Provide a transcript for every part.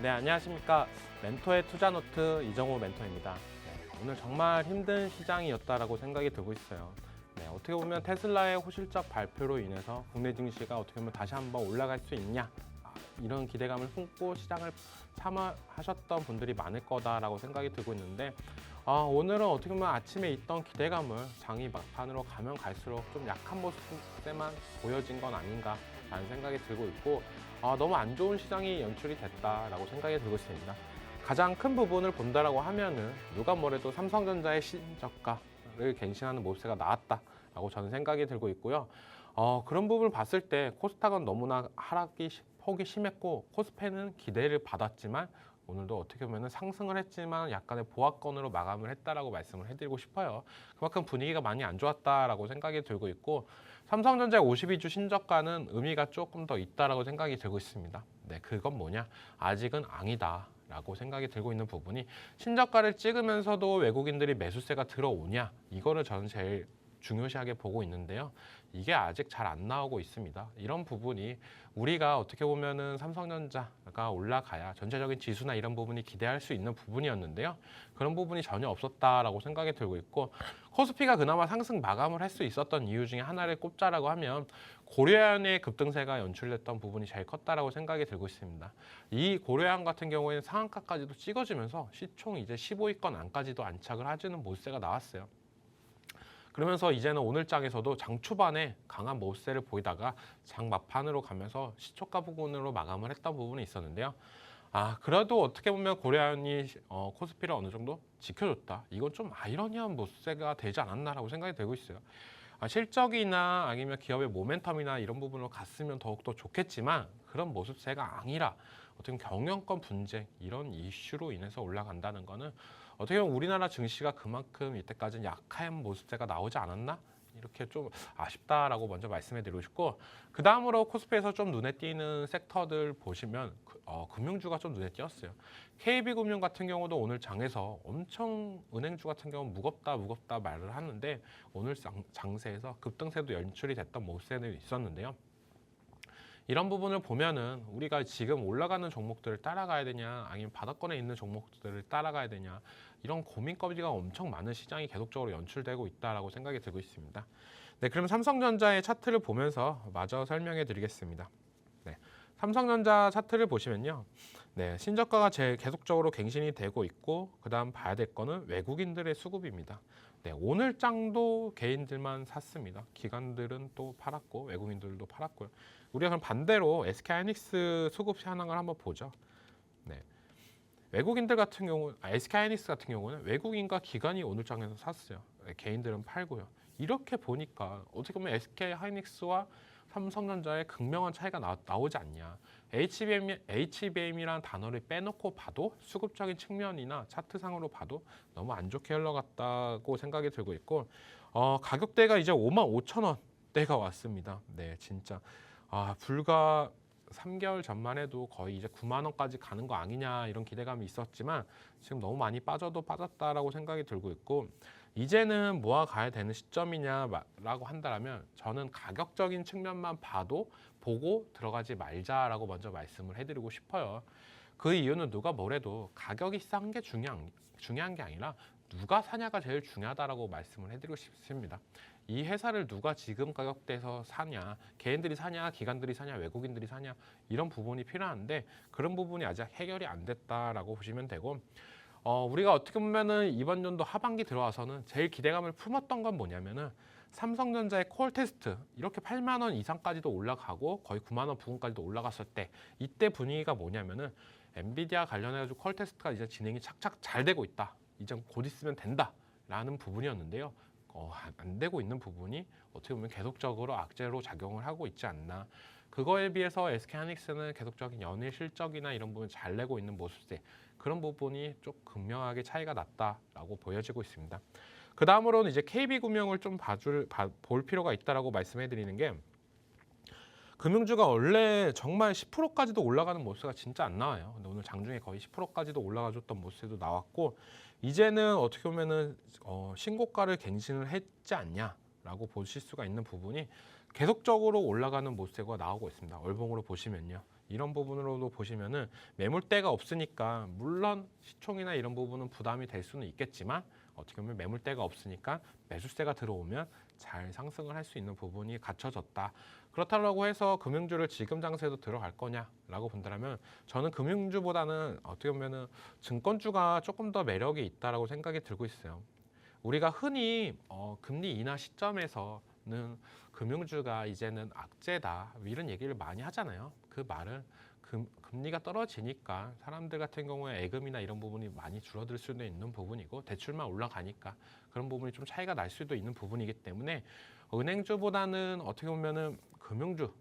네, 안녕하십니까. 멘토의 투자노트 이정호 멘토입니다. 네, 오늘 정말 힘든 시장이었다라고 생각이 들고 있어요. 네, 어떻게 보면 테슬라의 호실적 발표로 인해서 국내 증시가 어떻게 보면 다시 한번 올라갈 수 있냐, 이런 기대감을 품고 시장을 참여하셨던 분들이 많을 거다라고 생각이 들고 있는데, 오늘은 어떻게 보면 아침에 있던 기대감을 장이 막판으로 가면 갈수록 좀 약한 모습에만 보여진 건 아닌가라는 생각이 들고 있고, 너무 안 좋은 시장이 연출이 됐다라고 생각이 들고 있습니다. 가장 큰 부분을 본다라고 하면은 누가 뭐래도 삼성전자의 신저가를 갱신하는 모습세가 나왔다라고 저는 생각이 들고 있고요. 그런 부분을 봤을 때 코스닥은 너무나 폭이 심했고, 코스피는 기대를 받았지만 오늘도 어떻게 보면 상승을 했지만 약간의 보합권으로 마감을 했다라고 말씀을 해드리고 싶어요. 그만큼 분위기가 많이 안 좋았다라고 생각이 들고 있고, 삼성전자의 52주 신저가는 의미가 조금 더 있다라고 생각이 들고 있습니다. 네, 그건 뭐냐? 아직은 앙이다라고 생각이 들고 있는 부분이, 신저가를 찍으면서도 외국인들이 매수세가 들어오냐? 이거를 저는 제일 중요시하게 보고 있는데요. 이게 아직 잘 안 나오고 있습니다. 이런 부분이 우리가 어떻게 보면은 삼성전자가 올라가야 전체적인 지수나 이런 부분이 기대할 수 있는 부분이었는데요. 그런 부분이 전혀 없었다라고 생각이 들고 있고, 코스피가 그나마 상승 마감을 할 수 있었던 이유 중에 하나를 꼽자라고 하면 고려현의 급등세가 연출됐던 부분이 제일 컸다라고 생각이 들고 있습니다. 이 고려현 같은 경우에는 상한가까지도 찍어주면서 시총 이제 15위권 안까지도 안착을 해주는 모습세가 나왔어요. 그러면서 이제는 오늘 장에서도 장 초반에 강한 모습세를 보이다가 장 막판으로 가면서 시초가 부분으로 마감을 했던 부분이 있었는데요. 그래도 어떻게 보면 고려현이 코스피를 어느 정도 지켜줬다. 이건 좀 아이러니한 모습세가 되지 않았나라고 생각이 들고 있어요. 실적이나 아니면 기업의 모멘텀이나 이런 부분으로 갔으면 더욱더 좋겠지만, 그런 모습세가 아니라 어떻게 보면 경영권 분쟁, 이런 이슈로 인해서 올라간다는 거는 어떻게 보면 우리나라 증시가 그만큼 이때까지는 약한 모습세가 나오지 않았나? 이렇게 좀 아쉽다라고 먼저 말씀해 드리고 싶고, 그 다음으로 코스피에서 좀 눈에 띄는 섹터들 보시면 금융주가 좀 눈에 띄었어요. KB금융 같은 경우도 오늘 장에서 엄청 은행주 같은 경우는 무겁다 말을 하는데, 오늘 장세에서 급등세도 연출이 됐던 모습들이 있었는데요. 이런 부분을 보면은 우리가 지금 올라가는 종목들을 따라가야 되냐, 아니면 바닥권에 있는 종목들을 따라가야 되냐, 이런 고민거리가 엄청 많은 시장이 계속적으로 연출되고 있다라고 생각이 들고 있습니다. 네, 그럼 삼성전자의 차트를 보면서 마저 설명해 드리겠습니다. 네, 삼성전자 차트를 보시면요. 네, 신저가가 제일 계속적으로 갱신이 되고 있고, 그 다음 봐야 될 거는 외국인들의 수급입니다. 네, 오늘 장도 개인들만 샀습니다. 기관들은 또 팔았고 외국인들도 팔았고요. 우리가 그럼 반대로 SK하이닉스 수급 현황을 한번 보죠. 네, 외국인들 같은 경우, SK하이닉스 같은 경우는 외국인과 기관이 오늘 장에서 샀어요. 네, 개인들은 팔고요. 이렇게 보니까 어떻게 보면 SK하이닉스와 삼성전자의 극명한 차이가 나오지 않냐. HBM이라는 단어를 빼놓고 봐도 수급적인 측면이나 차트상으로 봐도 너무 안 좋게 흘러갔다고 생각이 들고 있고, 가격대가 이제 55,000원대가 왔습니다. 네, 진짜 불과 3개월 전만 해도 거의 이제 9만 원까지 가는 거 아니냐, 이런 기대감이 있었지만 지금 너무 많이 빠져도 빠졌다라고 생각이 들고 있고, 이제는 모아 가야 되는 시점이냐라고 한다면 저는 가격적인 측면만 보고 들어가지 말자라고 먼저 말씀을 해드리고 싶어요. 그 이유는 누가 뭐래도 가격이 싼 게 중요한 게 아니라 누가 사냐가 제일 중요하다라고 말씀을 해드리고 싶습니다. 이 회사를 누가 지금 가격대에서 사냐, 개인들이 사냐, 기관들이 사냐, 외국인들이 사냐, 이런 부분이 필요한데, 그런 부분이 아직 해결이 안 됐다라고 보시면 되고, 우리가 어떻게 보면은 이번 연도 하반기 들어와서는 제일 기대감을 품었던 건 뭐냐면은 삼성전자의 콜 테스트, 이렇게 8만 원 이상까지도 올라가고 거의 9만 원 부근까지도 올라갔을 때, 이때 분위기가 뭐냐면은 엔비디아 관련해가지고 콜 테스트가 이제 진행이 착착 잘 되고 있다, 이제 곧 있으면 된다라는 부분이었는데요. 안 되고 있는 부분이 어떻게 보면 계속적으로 악재로 작용을 하고 있지 않나. 그거에 비해서 SK하이닉스는 계속적인 연일 실적이나 이런 부분 잘 내고 있는 모습들, 그런 부분이 좀 극명하게 차이가 났다라고 보여지고 있습니다. 그 다음으로는 이제 KB금융을 좀 볼 필요가 있다라고 말씀해 드리는 게, 금융주가 원래 정말 10%까지도 올라가는 모습가 진짜 안 나와요. 근데 오늘 장중에 거의 10%까지도 올라가줬던 모습도 나왔고, 이제는 어떻게 보면은 신고가를 갱신을 했지 않냐라고 보실 수가 있는 부분이, 계속적으로 올라가는 모습가 나오고 있습니다. 월봉으로 보시면요. 이런 부분으로도 보시면은 매물대가 없으니까 물론 시총이나 이런 부분은 부담이 될 수는 있겠지만 어떻게 보면 매물대가 없으니까 매수세가 들어오면 잘 상승을 할 수 있는 부분이 갖춰졌다. 그렇다고 해서 금융주를 지금 장세도 들어갈 거냐라고 본다면 저는 금융주보다는 어떻게 보면은 증권주가 조금 더 매력이 있다라고 생각이 들고 있어요. 우리가 흔히 금리 인하 시점에서는 금융주가 이제는 악재다 이런 얘기를 많이 하잖아요. 그 말은 금리가 떨어지니까 사람들 같은 경우에 예금이나 이런 부분이 많이 줄어들 수도 있는 부분이고 대출만 올라가니까 그런 부분이 좀 차이가 날 수도 있는 부분이기 때문에 은행주보다는 어떻게 보면은 금융주,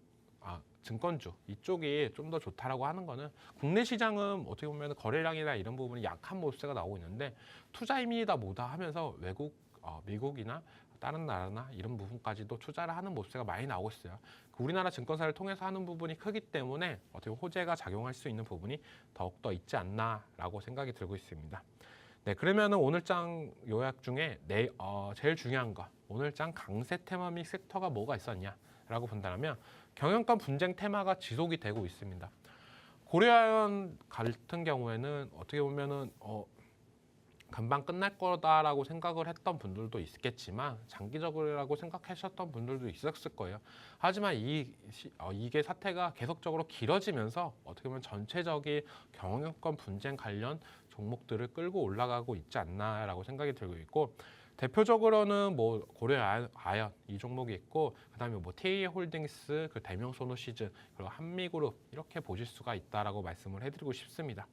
증권주 이쪽이 좀 더 좋다라고 하는 거는 국내 시장은 어떻게 보면 거래량이나 이런 부분이 약한 모습세가 나오고 있는데 투자임이다 뭐다 하면서 미국이나 다른 나라나 이런 부분까지도 투자를 하는 모습세가 많이 나오고 있어요. 우리나라 증권사를 통해서 하는 부분이 크기 때문에 어떻게 호재가 작용할 수 있는 부분이 더욱더 있지 않나라고 생각이 들고 있습니다. 네, 그러면은 오늘 장 요약 중에 제일 중요한 거 오늘 장 강세 테마 및 섹터가 뭐가 있었냐라고 본다면 경영권 분쟁 테마가 지속이 되고 있습니다. 고려아연 같은 경우에는 어떻게 보면은 금방 끝날 거다라고 생각을 했던 분들도 있겠지만 장기적으로라고 생각하셨던 분들도 있었을 거예요. 하지만 이게 사태가 계속적으로 길어지면서 어떻게 보면 전체적인 경영권 분쟁 관련 종목들을 끌고 올라가고 있지 않나라고 생각이 들고 있고 대표적으로는 뭐 고려아연 이 종목이 있고 그다음에 뭐 TA홀딩스, 그 대명소노시즈 그리고 한미그룹 이렇게 보실 수가 있다라고 말씀을 해드리고 싶습니다.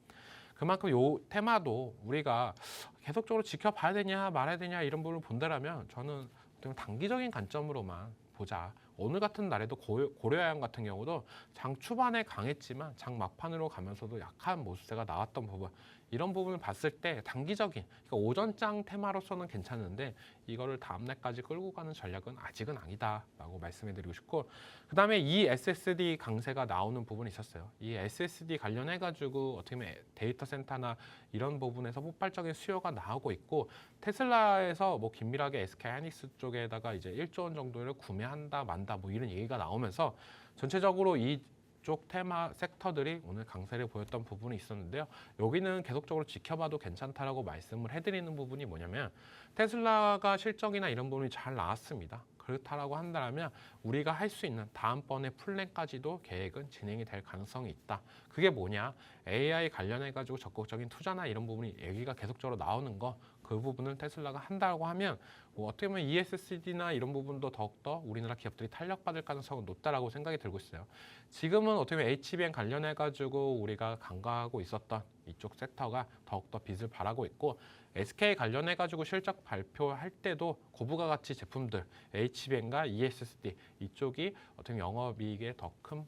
그만큼 요 테마도 우리가 계속적으로 지켜봐야 되냐 말아야 되냐 이런 부분을 본다면 저는 단기적인 관점으로만 보자. 오늘 같은 날에도 고려아연 같은 경우도 장 초반에 강했지만 장 막판으로 가면서도 약한 모습세가 나왔던 부분 이런 부분을 봤을 때 단기적인 그러니까 오전장 테마로서는 괜찮은데 이거를 다음날까지 끌고 가는 전략은 아직은 아니다라고 말씀해드리고 싶고 그다음에 이 SSD 강세가 나오는 부분이 있었어요. 이 SSD 관련해가지고 어떻게 보면 데이터 센터나 이런 부분에서 폭발적인 수요가 나오고 있고 테슬라에서 뭐 긴밀하게 SK 하이닉스 쪽에다가 이제 1조 원 정도를 구매한다 만다 뭐 이런 얘기가 나오면서 전체적으로 이쪽 테마 섹터들이 오늘 강세를 보였던 부분이 있었는데요. 여기는 계속적으로 지켜봐도 괜찮다라고 말씀을 해드리는 부분이 뭐냐면 테슬라가 실적이나 이런 부분이 잘 나왔습니다. 그렇다라고 한다면 우리가 할 수 있는 다음번에 플랜까지도 계획은 진행이 될 가능성이 있다. 그게 뭐냐? AI 관련해가지고 적극적인 투자나 이런 부분이 얘기가 계속적으로 나오는 거 그 부분을 테슬라가 한다고 하면 뭐 어떻게 보면 ESD나 이런 부분도 더욱더 우리나라 기업들이 탄력받을 가능성은 높다라고 생각이 들고 있어요. 지금은 어떻게 보면 HBM 관련해가지고 우리가 간과하고 있었던 이쪽 섹터가 더욱더 빛을 발하고 있고 SK 관련해가지고 실적 발표할 때도 고부가 가치 제품들 HBM과 ESD 이쪽이 어떻게 보면 영업이익에 더 큰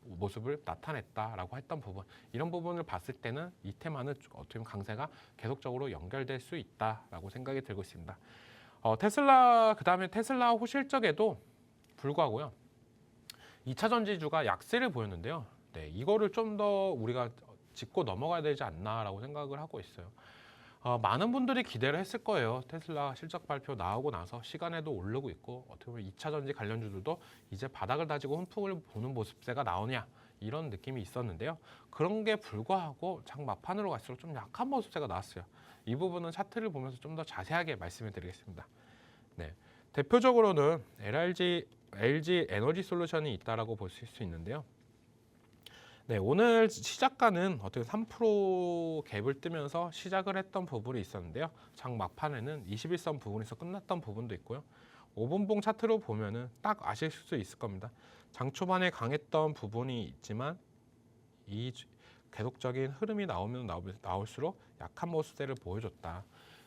모습을 나타냈다라고 했던 부분 이런 부분을 봤을 때는 이 테마는 어떻게 보면 강세가 계속적으로 연결될 수 있다라고 생각이 들고 있습니다. 테슬라 그다음에 테슬라 호실적에도 불구하고요 2차 전지주가 약세를 보였는데요. 네, 이거를 좀 더 우리가 짚고 넘어가야 되지 않나라고 생각을 하고 있어요. 많은 분들이 기대를 했을 거예요. 테슬라 실적 발표 나오고 나서 시간에도 오르고 있고 어떻게 보면 2차 전지 관련주들도 이제 바닥을 다지고 훈풍을 보는 모습세가 나오냐 이런 느낌이 있었는데요. 그런 게 불구하고 장 막판으로 갈수록 좀 약한 모습세가 나왔어요. 이 부분은 차트를 보면서 좀 더 자세하게 말씀을 드리겠습니다. 네, 대표적으로는 LG 에너지 솔루션이 있다라고 볼 수 있는데요. 네, 오늘 시작가는 어떻게 3% 갭을 뜨면서 시작을 했던 부분이 있었는데요. 장 막판에는 21선 부분에서 끝났던 부분도 있고요. 5분봉 차트로 보면은 딱 아실 수 있을 겁니다. 장 초반에 강했던 부분이 있지만 이 계속적인 흐름이 나올수록 약한 모습들을 보여줬다.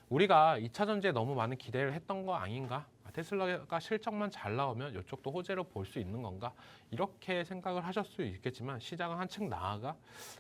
우리가 2차 전지에 너무 많은 기대를 했던 거 아닌가? 테슬라가 실적만 잘 나오면 이쪽도 호재로 볼 수 있는 건가? 이렇게 생각을 하실 수 있겠지만 시장은 한층 나아가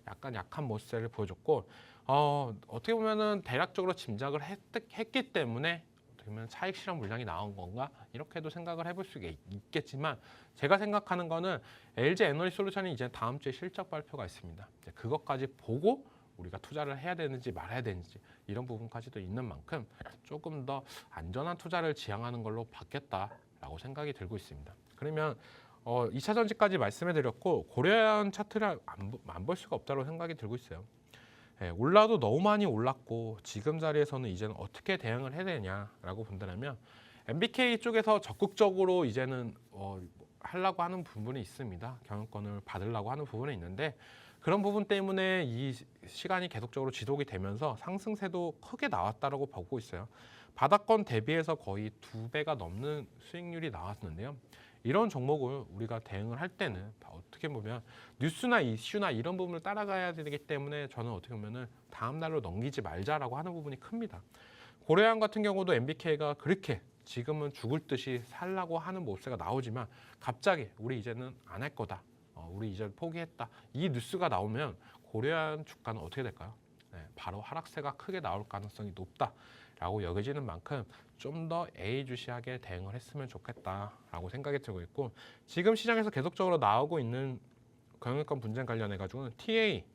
약간 약한 모습을 보여줬고 어떻게 보면은 대략적으로 짐작을 했기 때문에 어떻게 보면 차익 실현 물량이 나온 건가? 이렇게도 생각을 해볼 수 있겠지만 제가 생각하는 거는 LG 에너지 솔루션이 이제 다음 주에 실적 발표가 있습니다. 그것까지 보고 우리가 투자를 해야 되는지 말아야 되는지 이런 부분까지도 있는 만큼 조금 더 안전한 투자를 지향하는 걸로 바뀌었다라고 생각이 들고 있습니다. 그러면 2차 전지까지 말씀해드렸고 고려한 차트를 안 볼 수가 없다고 생각이 들고 있어요. 예, 올라도 너무 많이 올랐고 지금 자리에서는 이제는 어떻게 대응을 해야 되냐라고 본다면 MBK 쪽에서 적극적으로 이제는 하려고 하는 부분이 있습니다. 경영권을 받으려고 하는 부분이 있는데 그런 부분 때문에 이 시간이 계속적으로 지속이 되면서 상승세도 크게 나왔다라고 보고 있어요. 바닥권 대비해서 거의 2배가 넘는 수익률이 나왔는데요. 이런 종목을 우리가 대응을 할 때는 어떻게 보면 뉴스나 이슈나 이런 부분을 따라가야 되기 때문에 저는 어떻게 보면은 다음 날로 넘기지 말자라고 하는 부분이 큽니다. 고려양 같은 경우도 MBK가 그렇게 지금은 죽을 듯이 살라고 하는 모습가 나오지만 갑자기 우리 이제는 안 할 거다. 우리 이제 포기했다. 이 뉴스가 나오면 고려양 주가는 어떻게 될까요? 네, 바로 하락세가 크게 나올 가능성이 높다라고 여겨지는 만큼 좀 더 예의주시하게 대응을 했으면 좋겠다라고 생각이 들고 있고 지금 시장에서 계속적으로 나오고 있는 경영권 분쟁 관련해 가지고는 TA,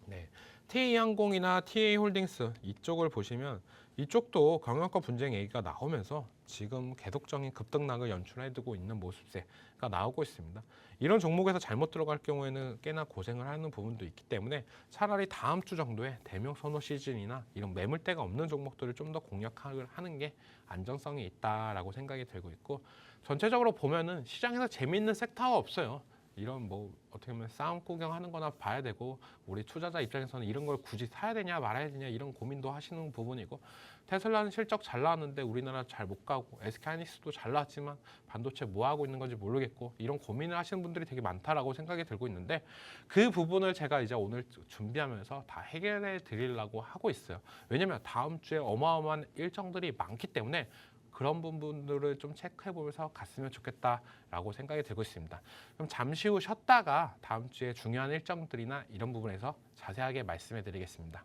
네, TA항공이나 TA홀딩스 이쪽을 보시면 이쪽도 경영권 분쟁 얘기가 나오면서 지금 계속적인 급등락을 연출해두고 있는 모습세가 나오고 있습니다. 이런 종목에서 잘못 들어갈 경우에는 꽤나 고생을 하는 부분도 있기 때문에 차라리 다음 주 정도에 대명 선호 시즌이나 이런 매물대가 없는 종목들을 좀 더 공략하는 게 안정성이 있다라고 생각이 들고 있고 전체적으로 보면은 시장에서 재미있는 섹터가 없어요. 이런 뭐 어떻게 보면 싸움 구경하는 거나 봐야 되고 우리 투자자 입장에서는 이런 걸 굳이 사야 되냐 말아야 되냐 이런 고민도 하시는 부분이고 테슬라는 실적 잘 나왔는데 우리나라 잘 못 가고 SK하이닉스도 잘 나왔지만 반도체 뭐 하고 있는 건지 모르겠고 이런 고민을 하시는 분들이 되게 많다라고 생각이 들고 있는데 그 부분을 제가 이제 오늘 준비하면서 다 해결해 드리려고 하고 있어요. 왜냐면 다음 주에 어마어마한 일정들이 많기 때문에 그런 부분들을 좀 체크해 보면서 갔으면 좋겠다라고 생각이 들고 있습니다. 그럼 잠시 후 쉬었다가 다음 주에 중요한 일정들이나 이런 부분에서 자세하게 말씀해 드리겠습니다.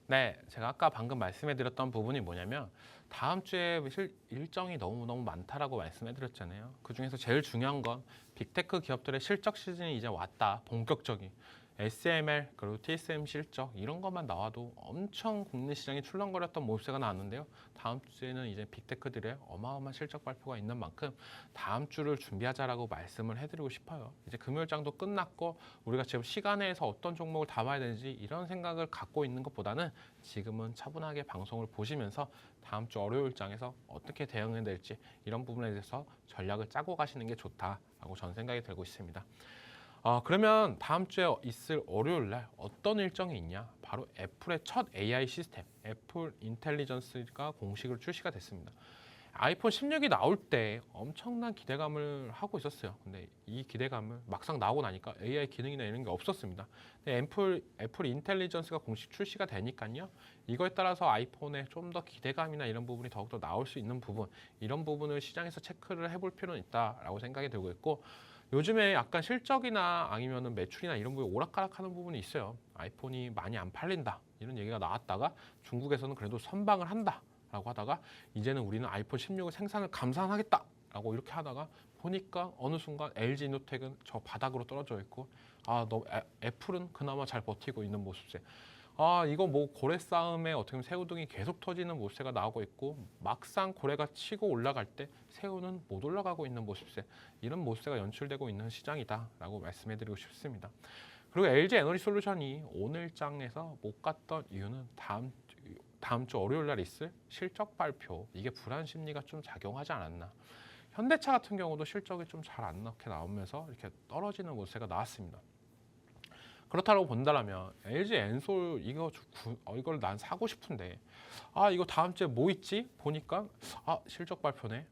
네, 제가 아까 방금 말씀해드렸던 부분이 뭐냐면 다음 주에 일정이 너무너무 많다라고 말씀해드렸잖아요. 그중에서 제일 중요한 건 빅테크 기업들의 실적 시즌이 이제 왔다. 본격적인 SML 그리고 TSM 실적 이런 것만 나와도 엄청 국내 시장이 출렁거렸던 모습세가 나왔는데요. 다음 주에는 이제 빅테크들의 어마어마한 실적 발표가 있는 만큼 다음 주를 준비하자라고 말씀을 해드리고 싶어요. 이제 금요일장도 끝났고 우리가 지금 시간에서 어떤 종목을 담아야 되는지 이런 생각을 갖고 있는 것보다는 지금은 차분하게 방송을 보시면서 다음 주 월요일장에서 어떻게 대응해야 될지 이런 부분에 대해서 전략을 짜고 가시는 게 좋다라고 저는 생각이 들고 있습니다. 그러면 다음 주에 있을 월요일 날 어떤 일정이 있냐? 바로 애플의 첫 AI 시스템, 애플 인텔리전스가 공식으로 출시가 됐습니다. 아이폰 16이 나올 때 엄청난 기대감을 하고 있었어요. 근데 이 기대감을 막상 나오고 나니까 AI 기능이나 이런 게 없었습니다. 근데 애플 인텔리전스가 공식 출시가 되니까요. 이거에 따라서 아이폰에 좀 더 기대감이나 이런 부분이 더욱더 나올 수 있는 부분, 이런 부분을 시장에서 체크를 해볼 필요는 있다라고 생각이 들고 있고 요즘에 약간 실적이나 아니면은 매출이나 이런 부분이 오락가락하는 부분이 있어요. 아이폰이 많이 안 팔린다 이런 얘기가 나왔다가 중국에서는 그래도 선방을 한다라고 하다가 이제는 우리는 아이폰 16을 생산을 감산하겠다라고 이렇게 하다가 보니까 어느 순간 LG 이노텍은 저 바닥으로 떨어져 있고 애플은 그나마 잘 버티고 있는 모습세. 이거 뭐 고래 싸움에 어떻게 보면 새우등이 계속 터지는 모습세가 나오고 있고 막상 고래가 치고 올라갈 때 새우는 못 올라가고 있는 모습세. 이런 모습세가 연출되고 있는 시장이다라고 말씀해드리고 싶습니다. 그리고 LG 에너지솔루션이 오늘 장에서 못 갔던 이유는 다음 주 월요일 날 있을 실적 발표, 이게 불안 심리가 좀 작용하지 않았나. 현대차 같은 경우도 실적이 좀 잘 안 나게 나오면서 이렇게 떨어지는 모습세가 나왔습니다. 그렇다고 본다면 LG 엔솔 이걸 난 사고 싶은데 이거 다음 주에 뭐 있지? 보니까 실적 발표네.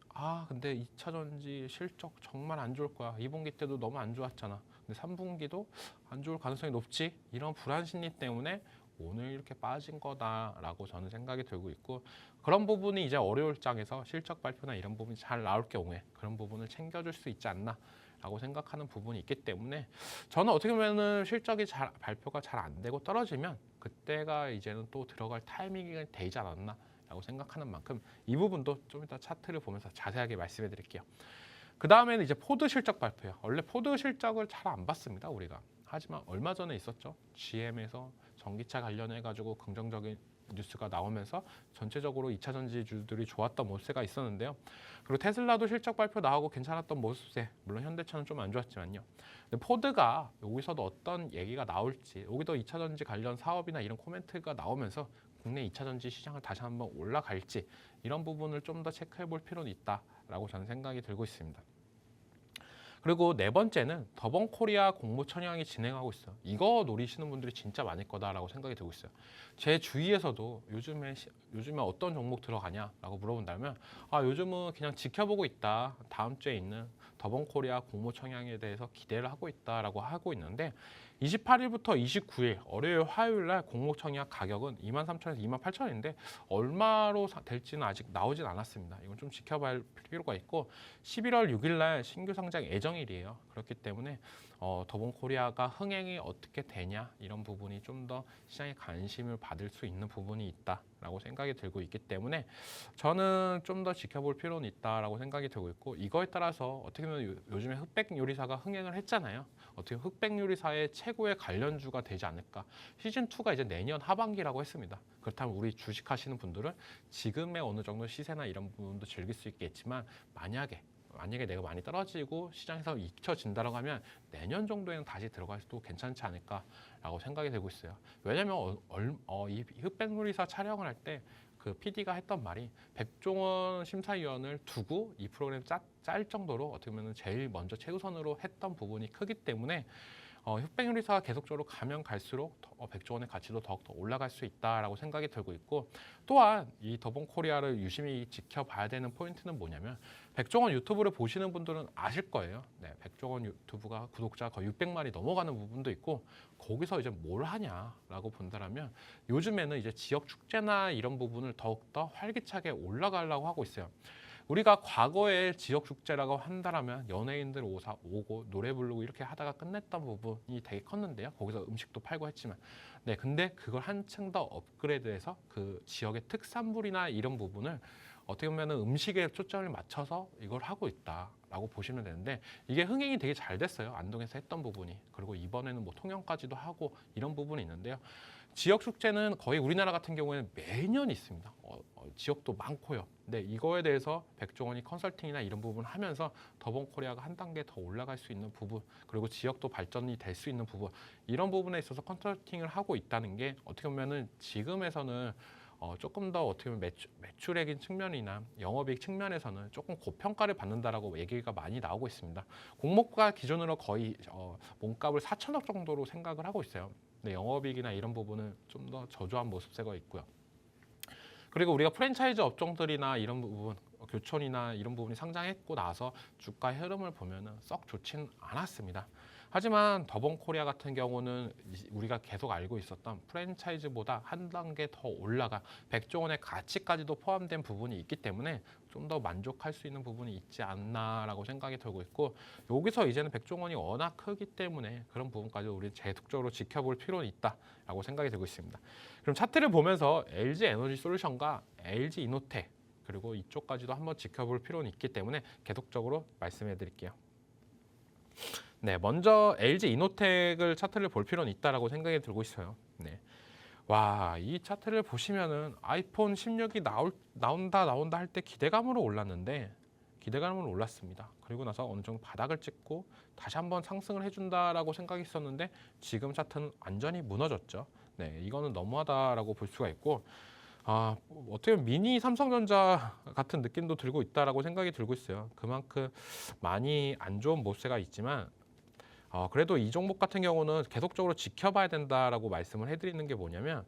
근데 2차 전지 실적 정말 안 좋을 거야. 2분기 때도 너무 안 좋았잖아. 근데 3분기도 안 좋을 가능성이 높지. 이런 불안 심리 때문에 오늘 이렇게 빠진 거다라고 저는 생각이 들고 있고, 그런 부분이 이제 월요일 장에서 실적 발표나 이런 부분이 잘 나올 경우에 그런 부분을 챙겨줄 수 있지 않나 라고 생각하는 부분이 있기 때문에 저는 어떻게 보면은 발표가 잘 안 되고 떨어지면 그때가 이제는 또 들어갈 타이밍이 되지 않았나 라고 생각하는 만큼 이 부분도 좀 이따 차트를 보면서 자세하게 말씀해 드릴게요. 그 다음에는 이제 포드 실적 발표예요. 원래 포드 실적을 잘 안 봤습니다, 우리가. 하지만 얼마 전에 있었죠. GM에서 전기차 관련해 가지고 긍정적인 뉴스가 나오면서 전체적으로 2차 전지주들이 좋았던 모습세가 있었는데요. 그리고 테슬라도 실적 발표 나오고 괜찮았던 모습세. 물론 현대차는 좀 안 좋았지만요. 근데 포드가 여기서도 어떤 얘기가 나올지, 여기도 2차 전지 관련 사업이나 이런 코멘트가 나오면서 국내 2차 전지 시장을 다시 한번 올라갈지 이런 부분을 좀 더 체크해 볼 필요는 있다라고 저는 생각이 들고 있습니다. 그리고 네 번째는 더번코리아 공모천양이 진행하고 있어요. 이거 노리시는 분들이 진짜 많을 거다라고 생각이 들고 있어요. 제 주위에서도 요즘에 어떤 종목 들어가냐라고 물어본다면 요즘은 그냥 지켜보고 있다. 다음 주에 있는 더번코리아 공모천양에 대해서 기대를 하고 있다라고 하고 있는데 28일부터 29일 월요일 화요일 날 공모청약 가격은 23,000에서 28,000인데 얼마로 될지는 아직 나오진 않았습니다. 이건 좀 지켜봐야 할 필요가 있고 11월 6일 날 신규 상장 예정일이에요. 그렇기 때문에 더본코리아가 흥행이 어떻게 되냐 이런 부분이 좀 더 시장에 관심을 받을 수 있는 부분이 있다라고 생각이 들고 있기 때문에 저는 좀 더 지켜볼 필요는 있다라고 생각이 들고 있고, 이거에 따라서 어떻게 보면 요즘에 흑백 요리사가 흥행을 했잖아요. 어떻게 흑백 요리사의 최고의 관련주가 되지 않을까. 시즌2가 이제 내년 하반기라고 했습니다. 그렇다면 우리 주식하시는 분들은 지금의 어느 정도 시세나 이런 부분도 즐길 수 있겠지만 만약에 내가 많이 떨어지고 시장에서 잊혀진다고 하면 내년 정도에는 다시 들어가서도 괜찮지 않을까라고 생각이 되고 있어요. 왜냐하면 이 흑백요리사 촬영을 할 때 그 PD가 했던 말이 백종원 심사위원을 두고 이 프로그램 짤 정도로 어떻게 보면 제일 먼저 최우선으로 했던 부분이 크기 때문에 흑백요리사가 계속적으로 가면 갈수록 백종원의 가치도 더욱더 올라갈 수 있다라고 생각이 들고 있고, 또한 이 더본코리아를 유심히 지켜봐야 되는 포인트는 뭐냐면 백종원 유튜브를 보시는 분들은 아실 거예요. 네, 백종원 유튜브가 구독자 거의 600만이 넘어가는 부분도 있고, 거기서 이제 뭘 하냐라고 본다면 요즘에는 이제 지역 축제나 이런 부분을 더욱더 활기차게 올라가려고 하고 있어요. 우리가 과거에 지역 축제라고 한다면 연예인들 오고 노래 부르고 이렇게 하다가 끝냈던 부분이 되게 컸는데요. 거기서 음식도 팔고 했지만, 네, 근데 그걸 한층 더 업그레이드해서 그 지역의 특산물이나 이런 부분을 어떻게 보면 음식에 초점을 맞춰서 이걸 하고 있다라고 보시면 되는데, 이게 흥행이 되게 잘 됐어요. 안동에서 했던 부분이. 그리고 이번에는 뭐 통영까지도 하고 이런 부분이 있는데요. 지역 축제는 거의 우리나라 같은 경우에는 매년 있습니다. 지역도 많고요. 근데 이거에 대해서 백종원이 컨설팅이나 이런 부분을 하면서 더본코리아가 한 단계 더 올라갈 수 있는 부분, 그리고 지역도 발전이 될 수 있는 부분, 이런 부분에 있어서 컨설팅을 하고 있다는 게 어떻게 보면은 지금에서는 조금 더 어떻게 보면 매출액인 측면이나 영업이익 측면에서는 조금 고평가를 받는다라고 얘기가 많이 나오고 있습니다. 공모가 기준으로 거의 몸값을 4천억 정도로 생각을 하고 있어요. 근데 영업이익이나 이런 부분은 좀 더 저조한 모습세가 있고요. 그리고 우리가 프랜차이즈 업종들이나 이런 부분, 교촌이나 이런 부분이 상장했고 나서 주가의 흐름을 보면은 썩 좋진 않았습니다. 하지만 더본코리아 같은 경우는 우리가 계속 알고 있었던 프랜차이즈보다 한 단계 더 올라가 백종원의 가치까지도 포함된 부분이 있기 때문에 좀 더 만족할 수 있는 부분이 있지 않나라고 생각이 들고 있고, 여기서 이제는 백종원이 워낙 크기 때문에 그런 부분까지 우리 계속적으로 지켜볼 필요는 있다라고 생각이 들고 있습니다. 그럼 차트를 보면서 LG 에너지 솔루션과 LG 이노텍 그리고 이쪽까지도 한번 지켜볼 필요는 있기 때문에 계속적으로 말씀해 드릴게요. 네, 먼저 LG 이노텍을 차트를 볼 필요는 있다라고 생각이 들고 있어요. 네. 와, 이 차트를 보시면은 아이폰 16이 나온다 할 때 기대감으로 올랐는데 기대감으로 올랐습니다. 그리고 나서 어느 정도 바닥을 찍고 다시 한번 상승을 해준다라고 생각했었는데 지금 차트는 완전히 무너졌죠. 네, 이거는 너무하다라고 볼 수가 있고, 어떻게 보면 미니 삼성전자 같은 느낌도 들고 있다라고 생각이 들고 있어요. 그만큼 많이 안 좋은 모세가 있지만 그래도 이 종목 같은 경우는 계속적으로 지켜봐야 된다라고 말씀을 해드리는 게 뭐냐면,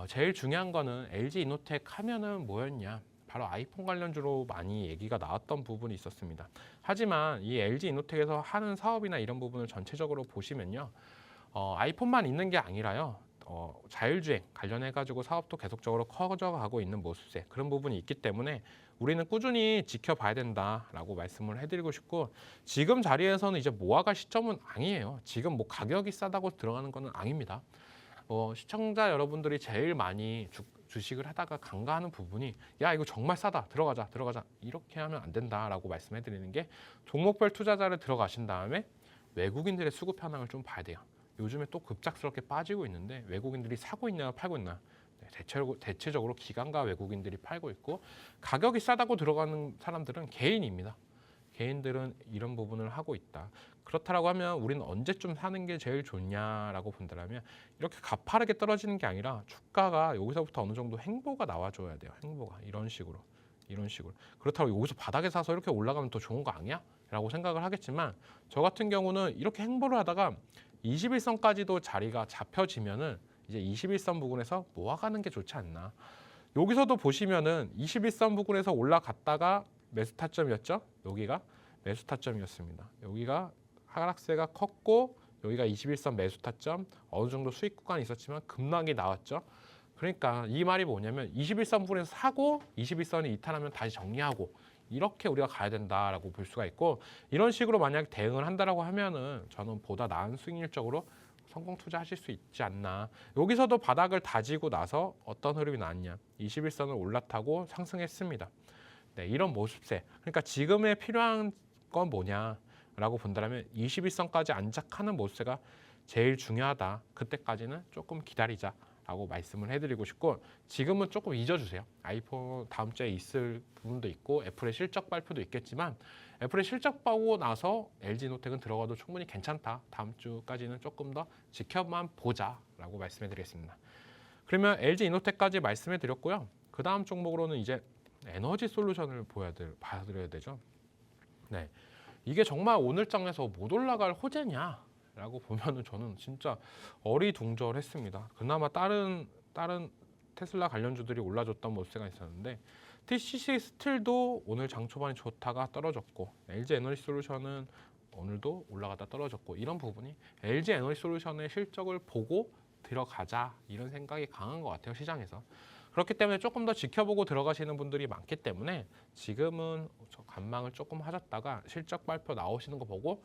제일 중요한 거는 LG 이노텍 하면은 뭐였냐, 바로 아이폰 관련주로 많이 얘기가 나왔던 부분이 있었습니다. 하지만 이 LG 이노텍에서 하는 사업이나 이런 부분을 전체적으로 보시면요, 아이폰만 있는 게 아니라요, 자율주행 관련해가지고 사업도 계속적으로 커져가고 있는 모습세, 그런 부분이 있기 때문에 우리는 꾸준히 지켜봐야 된다라고 말씀을 해드리고 싶고, 지금 자리에서는 이제 모아갈 시점은 아니에요. 지금 뭐 가격이 싸다고 들어가는 거는 아닙니다. 시청자 여러분들이 제일 많이 주식을 하다가 간과하는 부분이, 야 이거 정말 싸다, 들어가자 이렇게 하면 안 된다라고 말씀해 드리는 게, 종목별 투자자를 들어가신 다음에 외국인들의 수급 현황을 좀 봐야 돼요. 요즘에 또 급작스럽게 빠지고 있는데 외국인들이 사고 있나 팔고 있나. 대체적으로 기관과 외국인들이 팔고 있고, 가격이 싸다고 들어가는 사람들은 개인입니다. 개인들은 이런 부분을 하고 있다. 그렇다라고 하면 우리는 언제쯤 사는 게 제일 좋냐라고 본다면, 이렇게 가파르게 떨어지는 게 아니라 주가가 여기서부터 어느 정도 행보가 나와줘야 돼요. 행보가 이런 식으로. 그렇다고 여기서 바닥에 사서 이렇게 올라가면 더 좋은 거 아니야? 라고 생각을 하겠지만, 저 같은 경우는 이렇게 행보를 하다가 21선까지도 자리가 잡혀지면은 이제 21선 부근에서 모아가는 게 좋지 않나. 여기서도 보시면은 21선 부근에서 올라갔다가 매수 타점이었죠. 여기가 매수 타점이었습니다. 여기가 하락세가 컸고 여기가 21선 매수 타점, 어느 정도 수익 구간이 있었지만 급락이 나왔죠. 그러니까 이 말이 뭐냐면 21선 부근에서 사고 21선이 이탈하면 다시 정리하고, 이렇게 우리가 가야 된다라고 볼 수가 있고, 이런 식으로 만약 대응을 한다라고 하면은 저는 보다 나은 수익률적으로 성공 투자하실 수 있지 않나. 여기서도 바닥을 다지고 나서 어떤 흐름이 나왔냐, 21선을 올라타고 상승했습니다. 네, 이런 모습세. 그러니까 지금에 필요한 건 뭐냐라고 본다면 21선까지 안착하는 모습세가 제일 중요하다. 그때까지는 조금 기다리자라고 말씀을 해드리고 싶고, 지금은 조금 잊어주세요. 아이폰 다음 주에 있을 부분도 있고 애플의 실적 발표도 있겠지만, 애플의 실적 보고 나서 LG노텍은 들어가도 충분히 괜찮다. 다음 주까지는 조금 더 지켜만 보자라고 말씀해드리겠습니다. 그러면 LG이노텍까지 말씀해드렸고요. 그 다음 종목으로는 이제 에너지 솔루션을 봐드려야 되죠. 네, 이게 정말 오늘 장에서 못 올라갈 호재냐라고 보면은 저는 진짜 어리둥절했습니다. 그나마 다른 테슬라 관련주들이 올라줬던 모습가 있었는데, TCC 스틸도 오늘 장 초반이 좋다가 떨어졌고, LG 에너지 솔루션은 오늘도 올라가다 떨어졌고, 이런 부분이 LG 에너지 솔루션의 실적을 보고 들어가자 이런 생각이 강한 것 같아요, 시장에서. 그렇기 때문에 조금 더 지켜보고 들어가시는 분들이 많기 때문에 지금은 관망을 조금 하셨다가 실적 발표 나오시는 거 보고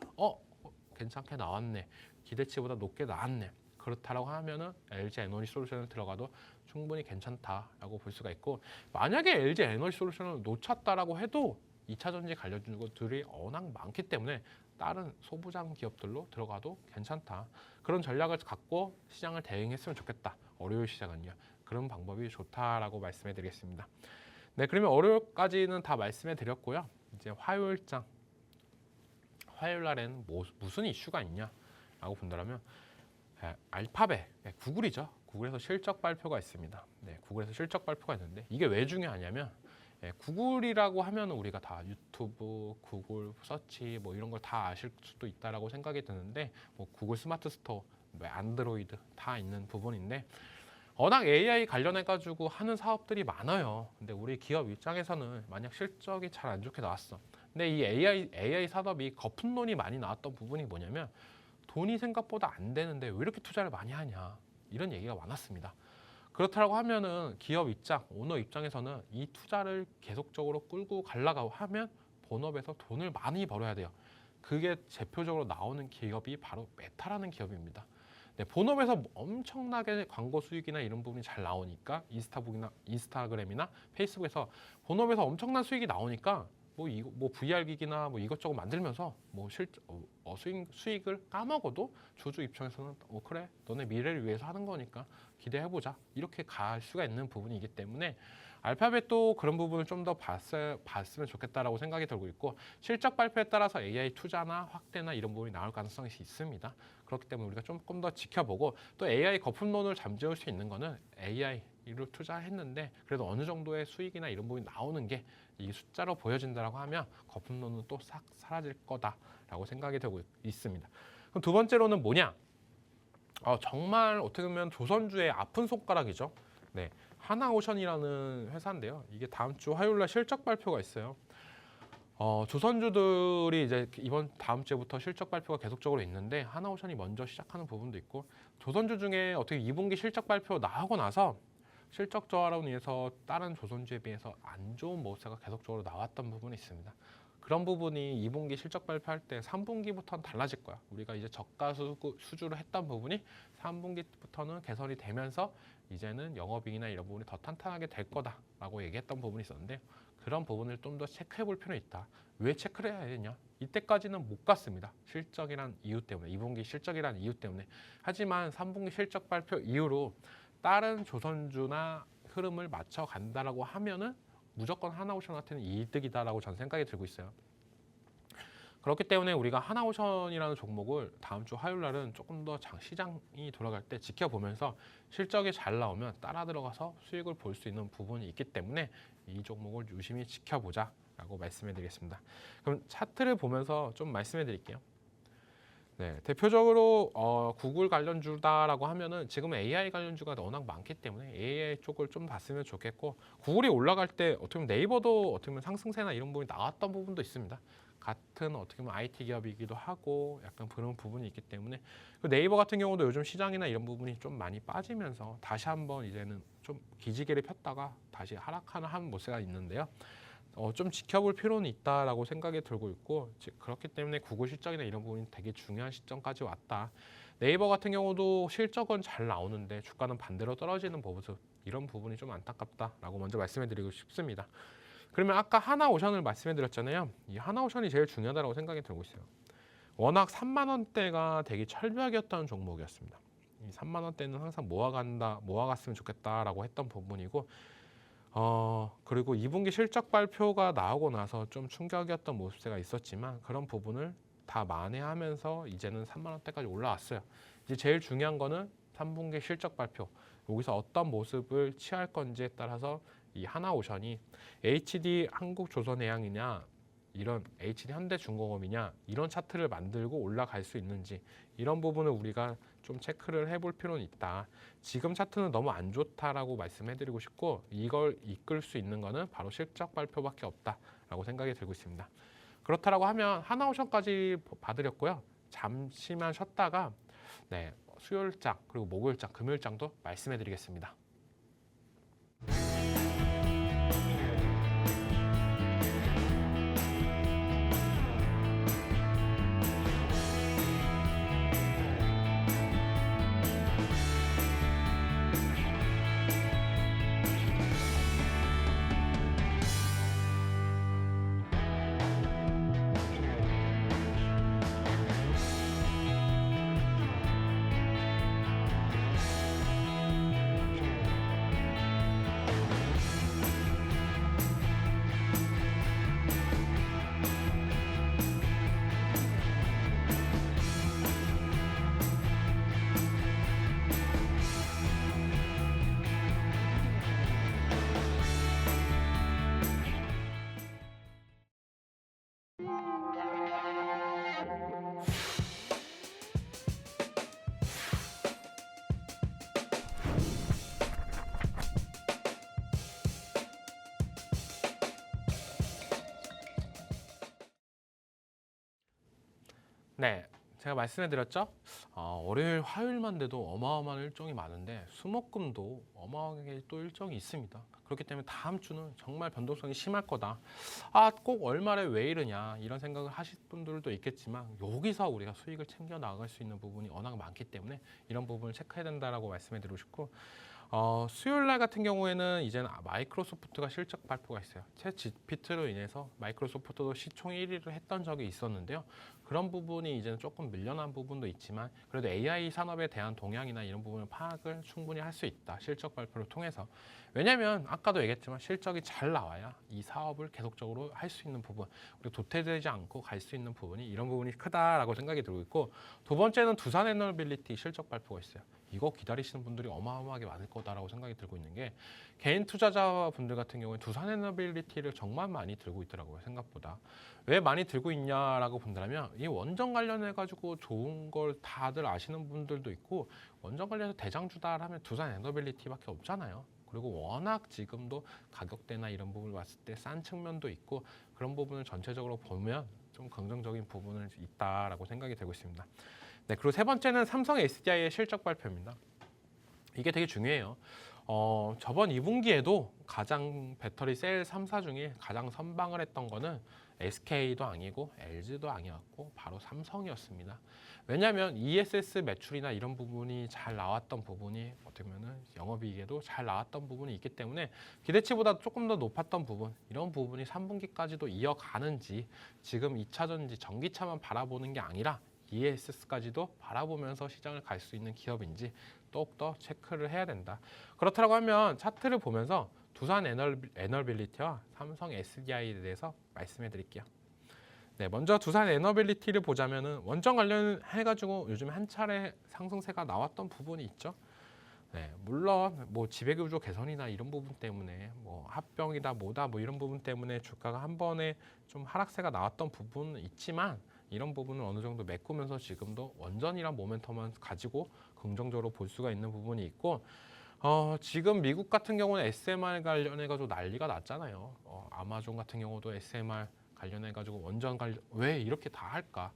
괜찮게 나왔네, 기대치보다 높게 나왔네, 그렇다라고 하면은 LG 에너지 솔루션을 들어가도 충분히 괜찮다라고 볼 수가 있고, 만약에 LG 에너지 솔루션을 놓쳤다라고 해도 2차 전지 관련 것들이 워낙 많기 때문에 다른 소부장 기업들로 들어가도 괜찮다. 그런 전략을 갖고 시장을 대응했으면 좋겠다. 월요일 시장은요. 그런 방법이 좋다라고 말씀해 드리겠습니다. 네, 그러면 월요일까지는 다 말씀해 드렸고요. 이제 화요일장. 화요일 날에는 무슨 이슈가 있냐라고 본다면, 알파벳, 구글이죠. 구글에서 실적 발표가 있습니다. 네, 구글에서 실적 발표가 있는데, 이게 왜 중요하냐면, 구글이라고 하면 우리가 다 유튜브, 구글 서치 뭐 이런 걸 다 아실 수도 있다라고 생각이 드는데, 뭐 구글 스마트 스토어, 안드로이드 다 있는 부분인데, 워낙 AI 관련해가지고 하는 사업들이 많아요. 근데 우리 기업 입장에서는 만약 실적이 잘 안 좋게 나왔어. 근데 이 AI 산업이 거품론이 많이 나왔던 부분이 뭐냐면 돈이 생각보다 안 되는데 왜 이렇게 투자를 많이 하냐 이런 얘기가 많았습니다. 그렇다고 하면은 기업 입장, 오너 입장에서는 이 투자를 계속적으로 끌고 가려고 하면 본업에서 돈을 많이 벌어야 돼요. 그게 대표적으로 나오는 기업이 바로 메타라는 기업입니다. 네, 본업에서 엄청나게 광고 수익이나 이런 부분이 잘 나오니까 인스타그램이나 페이스북에서 본업에서 엄청난 수익이 나오니까 뭐 VR 기기나 뭐 이것저것 만들면서 뭐 수익을 까먹어도 주주 입장에서는 그래 너네 미래를 위해서 하는 거니까 기대해보자 이렇게 갈 수가 있는 부분이기 때문에 알파벳도 그런 부분을 좀 더 봤으면 좋겠다라고 생각이 들고 있고 실적 발표에 따라서 AI 투자나 확대나 이런 부분이 나올 가능성이 있습니다. 그렇기 때문에 우리가 조금 더 지켜보고 또 AI 거품론을 잠재울 수 있는 거는 AI로 투자했는데 그래도 어느 정도의 수익이나 이런 부분이 나오는 게 이 숫자로 보여진다라고 하면 거품론은 또 싹 사라질 거다라고 생각이 되고 있습니다. 그럼 두 번째로는 뭐냐? 정말 어떻게 보면 조선주의 아픈 손가락이죠. 네, 하나오션이라는 회사인데요. 이게 다음 주 화요일 날 실적 발표가 있어요. 조선주들이 이제 이번 다음 주부터 실적 발표가 계속적으로 있는데 하나오션이 먼저 시작하는 부분도 있고 조선주 중에 어떻게 2분기 실적 발표 나오고 나서 실적 저하로 인해서 다른 조선주에 비해서 안 좋은 모습가 계속적으로 나왔던 부분이 있습니다. 그런 부분이 2분기 실적 발표할 때 3분기부터는 달라질 거야. 우리가 이제 저가 수주를 했던 부분이 3분기부터는 개선이 되면서 이제는 영업이익이나 이런 부분이 더 탄탄하게 될 거다라고 얘기했던 부분이 있었는데 그런 부분을 좀 더 체크해 볼 필요는 있다. 왜 체크를 해야 되냐? 이때까지는 못 갔습니다. 실적이란 이유 때문에, 2분기 실적이란 이유 때문에. 하지만 3분기 실적 발표 이후로 다른 조선주나 흐름을 맞춰 간다라고 하면은 무조건 하나오션한테는 이득이다라고 저는 생각이 들고 있어요. 그렇기 때문에 우리가 하나오션이라는 종목을 다음 주 화요일 날은 조금 더 시장이 돌아갈 때 지켜보면서 실적이 잘 나오면 따라 들어가서 수익을 볼 수 있는 부분이 있기 때문에 이 종목을 유심히 지켜보자라고 말씀해 드리겠습니다. 그럼 차트를 보면서 좀 말씀해 드릴게요. 네, 대표적으로 구글 관련주다라고 하면은 지금 AI 관련주가 워낙 많기 때문에 AI 쪽을 좀 봤으면 좋겠고 구글이 올라갈 때 어떻게 보면 네이버도 어떻게 보면 상승세나 이런 부분이 나왔던 부분도 있습니다. 같은 어떻게 보면 IT 기업이기도 하고 약간 그런 부분이 있기 때문에 네이버 같은 경우도 요즘 시장이나 이런 부분이 좀 많이 빠지면서 다시 한번 이제는 좀 기지개를 폈다가 다시 하락하는 한 모습이 있는데요. 좀 지켜볼 필요는 있다라고 생각이 들고 있고 그렇기 때문에 구글 실적이나 이런 부분이 되게 중요한 시점까지 왔다. 네이버 같은 경우도 실적은 잘 나오는데 주가는 반대로 떨어지는 모습 이런 부분이 좀 안타깝다라고 먼저 말씀해드리고 싶습니다. 그러면 아까 하나오션을 말씀해드렸잖아요. 이 하나오션이 제일 중요하다고 생각이 들고 있어요. 워낙 3만 원대가 되게 철벽이었던 종목이었습니다. 이 3만 원대는 항상 모아갔으면 좋겠다라고 했던 부분이고 그리고 2분기 실적 발표가 나오고 나서 좀 충격이었던 모습세가 있었지만 그런 부분을 다 만회하면서 이제는 3만 원대까지 올라왔어요. 이제 제일 중요한 거는 3분기 실적 발표. 여기서 어떤 모습을 취할 건지에 따라서 이 하나오션이 HD 한국조선해양이냐 이런 HD 현대중공업이냐 이런 차트를 만들고 올라갈 수 있는지 이런 부분을 우리가 좀 체크를 해볼 필요는 있다. 지금 차트는 너무 안 좋다라고 말씀해드리고 싶고 이걸 이끌 수 있는 거는 바로 실적 발표밖에 없다라고 생각이 들고 있습니다. 그렇다라고 하면 하나오션까지 봐드렸고요. 잠시만 쉬었다가 수요일장 그리고 목요일장, 금요일장도 말씀해드리겠습니다. 네, 제가 말씀해드렸죠. 월요일, 화요일만 돼도 어마어마한 일정이 많은데 수목금도 어마어마하게 또 일정이 있습니다. 그렇기 때문에 다음 주는 정말 변동성이 심할 거다. 꼭 월말에 왜 이러냐 이런 생각을 하실 분들도 있겠지만 여기서 우리가 수익을 챙겨 나갈 수 있는 부분이 워낙 많기 때문에 이런 부분을 체크해야 된다라고 말씀해드리고 싶고 수요일 날 같은 경우에는 이제는 마이크로소프트가 실적 발표가 있어요. 챗 GPT로 인해서 마이크로소프트도 시총 1위를 했던 적이 있었는데요. 그런 부분이 이제는 조금 밀려난 부분도 있지만 그래도 AI 산업에 대한 동향이나 이런 부분을 파악을 충분히 할 수 있다. 실적 발표를 통해서. 왜냐하면 아까도 얘기했지만 실적이 잘 나와야 이 사업을 계속적으로 할 수 있는 부분 그리고 도태되지 않고 갈 수 있는 부분이 이런 부분이 크다라고 생각이 들고 있고 두 번째는 두산 에너빌리티 실적 발표가 있어요. 이거 기다리시는 분들이 어마어마하게 많을 거다라고 생각이 들고 있는 게 개인 투자자분들 같은 경우에 두산 에너빌리티를 정말 많이 들고 있더라고요. 생각보다. 왜 많이 들고 있냐라고 본다면 이 원전 관련해 가지고 좋은 걸 다들 아시는 분들도 있고 원전 관련해서 대장주다 하면 두산 에너빌리티밖에 없잖아요. 그리고 워낙 지금도 가격대나 이런 부분을 봤을 때 싼 측면도 있고 그런 부분을 전체적으로 보면 좀 긍정적인 부분은 있다라고 생각이 되고 있습니다. 네, 그리고 세 번째는 삼성 SDI의 실적 발표입니다. 이게 되게 중요해요. 저번 2분기에도 가장 배터리 셀 3사 중에 가장 선방을 했던 거는 SK도 아니고 LG도 아니었고 바로 삼성이었습니다. 왜냐하면 ESS 매출이나 이런 부분이 잘 나왔던 부분이 어떻게 보면은 영업이익에도 잘 나왔던 부분이 있기 때문에 기대치보다 조금 더 높았던 부분 이런 부분이 3분기까지도 이어가는지 지금 2차 전지 전기차만 바라보는 게 아니라 ESS까지도 바라보면서 시장을 갈 수 있는 기업인지 더욱더 체크를 해야 된다. 그렇다고 하면 차트를 보면서 두산 에너빌리티와 삼성 SDI에 대해서 말씀해 드릴게요. 네, 먼저 두산 에너빌리티를 보자면은 원전 관련해가지고 요즘 한 차례 상승세가 나왔던 부분이 있죠. 네, 물론 뭐 지배구조 개선이나 이런 부분 때문에 뭐 합병이다 뭐다 뭐 이런 부분 때문에 주가가 한 번에 좀 하락세가 나왔던 부분은 있지만 이런 부분을 어느 정도 메꾸면서 지금도 원전이란 모멘텀만 가지고 긍정적으로 볼 수가 있는 부분이 있고 지금 미국 같은 경우는 SMR 관련해가지고 난리가 났잖아요. 아마존 같은 경우도 SMR 관련해가지고 원전 관련 왜 이렇게 다 할까?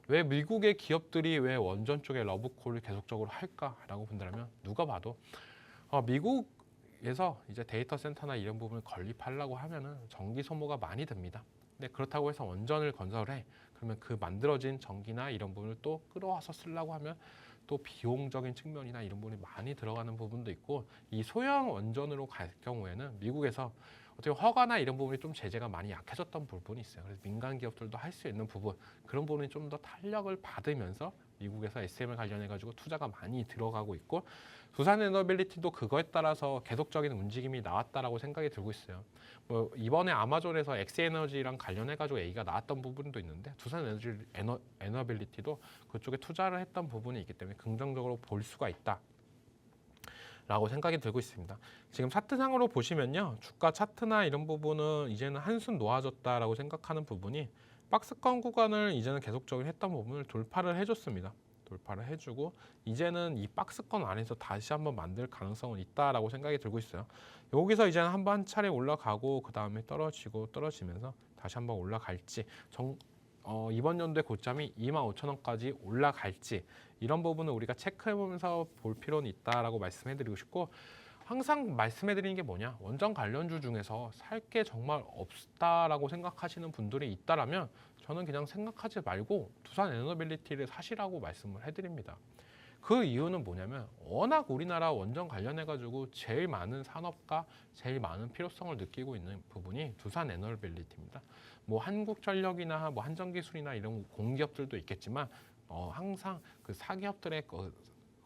왜 미국의 기업들이 왜 원전 쪽에 러브콜을 계속적으로 할까라고 본다면 누가 봐도 미국에서 이제 데이터 센터나 이런 부분을 건립하려고 하면은 전기 소모가 많이 듭니다. 근데 그렇다고 해서 원전을 건설해 그러면 그 만들어진 전기나 이런 부분을 또 끌어와서 쓰려고 하면 또 비용적인 측면이나 이런 부분이 많이 들어가는 부분도 있고 이 소형 원전으로 갈 경우에는 미국에서 어떻게 허가나 이런 부분이 좀 제재가 많이 약해졌던 부분이 있어요. 그래서 민간 기업들도 할 수 있는 부분 그런 부분이 좀 더 탄력을 받으면서 미국에서 SM을 관련해 가지고 투자가 많이 들어가고 있고 두산 에너빌리티도 그거에 따라서 계속적인 움직임이 나왔다라고 생각이 들고 있어요. 뭐 이번에 아마존에서 엑스에너지랑 관련해 가지고 얘기가 나왔던 부분도 있는데 두산 에너빌리티도 그쪽에 투자를 했던 부분이 있기 때문에 긍정적으로 볼 수가 있다. 라고 생각이 들고 있습니다. 지금 차트상으로 보시면요. 주가 차트나 이런 부분은 이제는 한숨 놓아졌다라고 생각하는 부분이 박스권 구간을 이제는 계속적으로 했던 부분을 돌파를 해줬습니다. 돌파를 해주고 이제는 이 박스권 안에서 다시 한번 만들 가능성은 있다라고 생각이 들고 있어요. 여기서 이제는 한번 차례 올라가고 그 다음에 떨어지고 떨어지면서 다시 한번 올라갈지 이번 연도의 고점이 25,000원까지 올라갈지 이런 부분을 우리가 체크해보면서 볼 필요는 있다라고 말씀해드리고 싶고 항상 말씀해드리는 게 뭐냐 원전 관련주 중에서 살 게 정말 없다라고 생각하시는 분들이 있다라면 저는 그냥 생각하지 말고 두산 에너빌리티를 사시라고 말씀을 해드립니다. 그 이유는 뭐냐면 워낙 우리나라 원전 관련해가지고 제일 많은 산업과 제일 많은 필요성을 느끼고 있는 부분이 두산 에너빌리티입니다. 뭐 한국전력이나 뭐 한전기술이나 이런 공기업들도 있겠지만 항상 그 사기업들의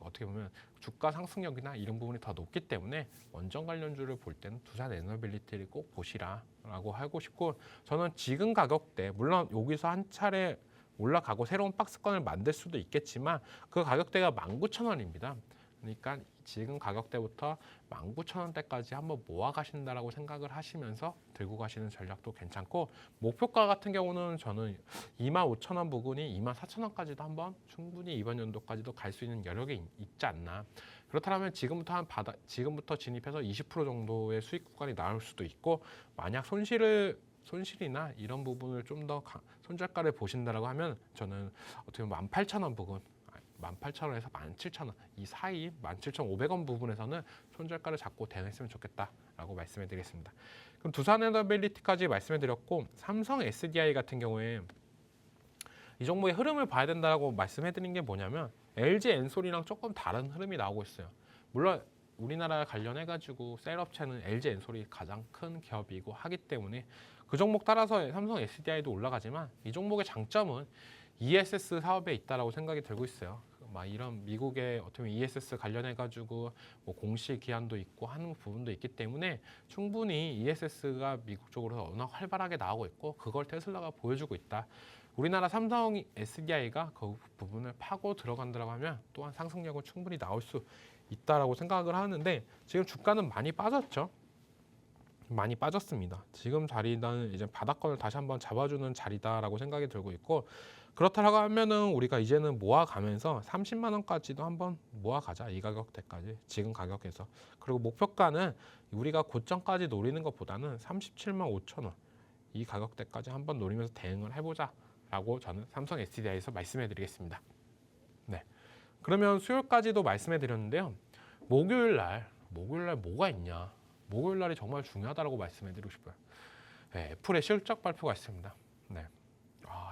어떻게 보면 주가 상승력이나 이런 부분이 더 높기 때문에 원전 관련주를 볼 때는 두산 에너빌리티를 꼭 보시라라고 하고 싶고 저는 지금 가격대 물론 여기서 한 차례 올라가고 새로운 박스권을 만들 수도 있겠지만 그 가격대가 19,000원입니다. 그러니까 지금 가격대부터 19,000원대까지 한번 모아 가신다라고 생각을 하시면서 들고 가시는 전략도 괜찮고 목표가 같은 경우는 저는 25,000원 부근이 24,000원까지도 한번 충분히 이번 연도까지도 갈 수 있는 여력이 있지 않나. 그렇다면 지금부터 진입해서 20% 정도의 수익 구간이 나올 수도 있고 만약 손실을 손실이나 이런 부분을 좀 더 손절가를 보신다라고 하면 저는 어떻게 보면 18,000원 부분 18,000원에서 17,000원 이 사이 17,500원 부분에서는 손절가를 잡고 대응했으면 좋겠다라고 말씀해 드리겠습니다. 그럼 두산 에너빌리티까지 말씀해 드렸고 삼성 SDI 같은 경우에 이 종목의 흐름을 봐야 된다고 말씀해 드린 게 뭐냐면 LG 엔솔이랑 조금 다른 흐름이 나오고 있어요. 물론 우리나라 관련해 가지고 셀업체는 LG 엔솔이 가장 큰 기업이고 하기 때문에 그 종목 따라서 삼성 SDI도 올라가지만 이 종목의 장점은 ESS 사업에 있다라고 생각이 들고 있어요. 막 이런 미국의 어떻게 보면 ESS 관련해 가지고 뭐 공시 기한도 있고 하는 부분도 있기 때문에 충분히 ESS가 미국 쪽으로 워낙 활발하게 나오고 있고 그걸 테슬라가 보여주고 있다. 우리나라 삼성 SDI가 그 부분을 파고 들어간다고 하면 또한 상승력은 충분히 나올 수 있다라고 생각을 하는데 지금 주가는 많이 빠졌죠. 많이 빠졌습니다. 지금 자리는 이제 바닥권을 다시 한번 잡아주는 자리다라고 생각이 들고 있고 그렇다고 하면은 우리가 이제는 모아가면서 30만 원까지도 한번 모아가자 이 가격대까지 지금 가격에서 그리고 목표가는 우리가 고점까지 노리는 것보다는 37만 5천 원 이 가격대까지 한번 노리면서 대응을 해보자라고 저는 삼성 SDI에서 말씀해드리겠습니다. 네. 그러면 수요일까지도 말씀해드렸는데요. 목요일날 뭐가 있냐? 목요일날이 정말 중요하다고 말씀해드리고 싶어요. 네, 애플의 실적 발표가 있습니다. 네.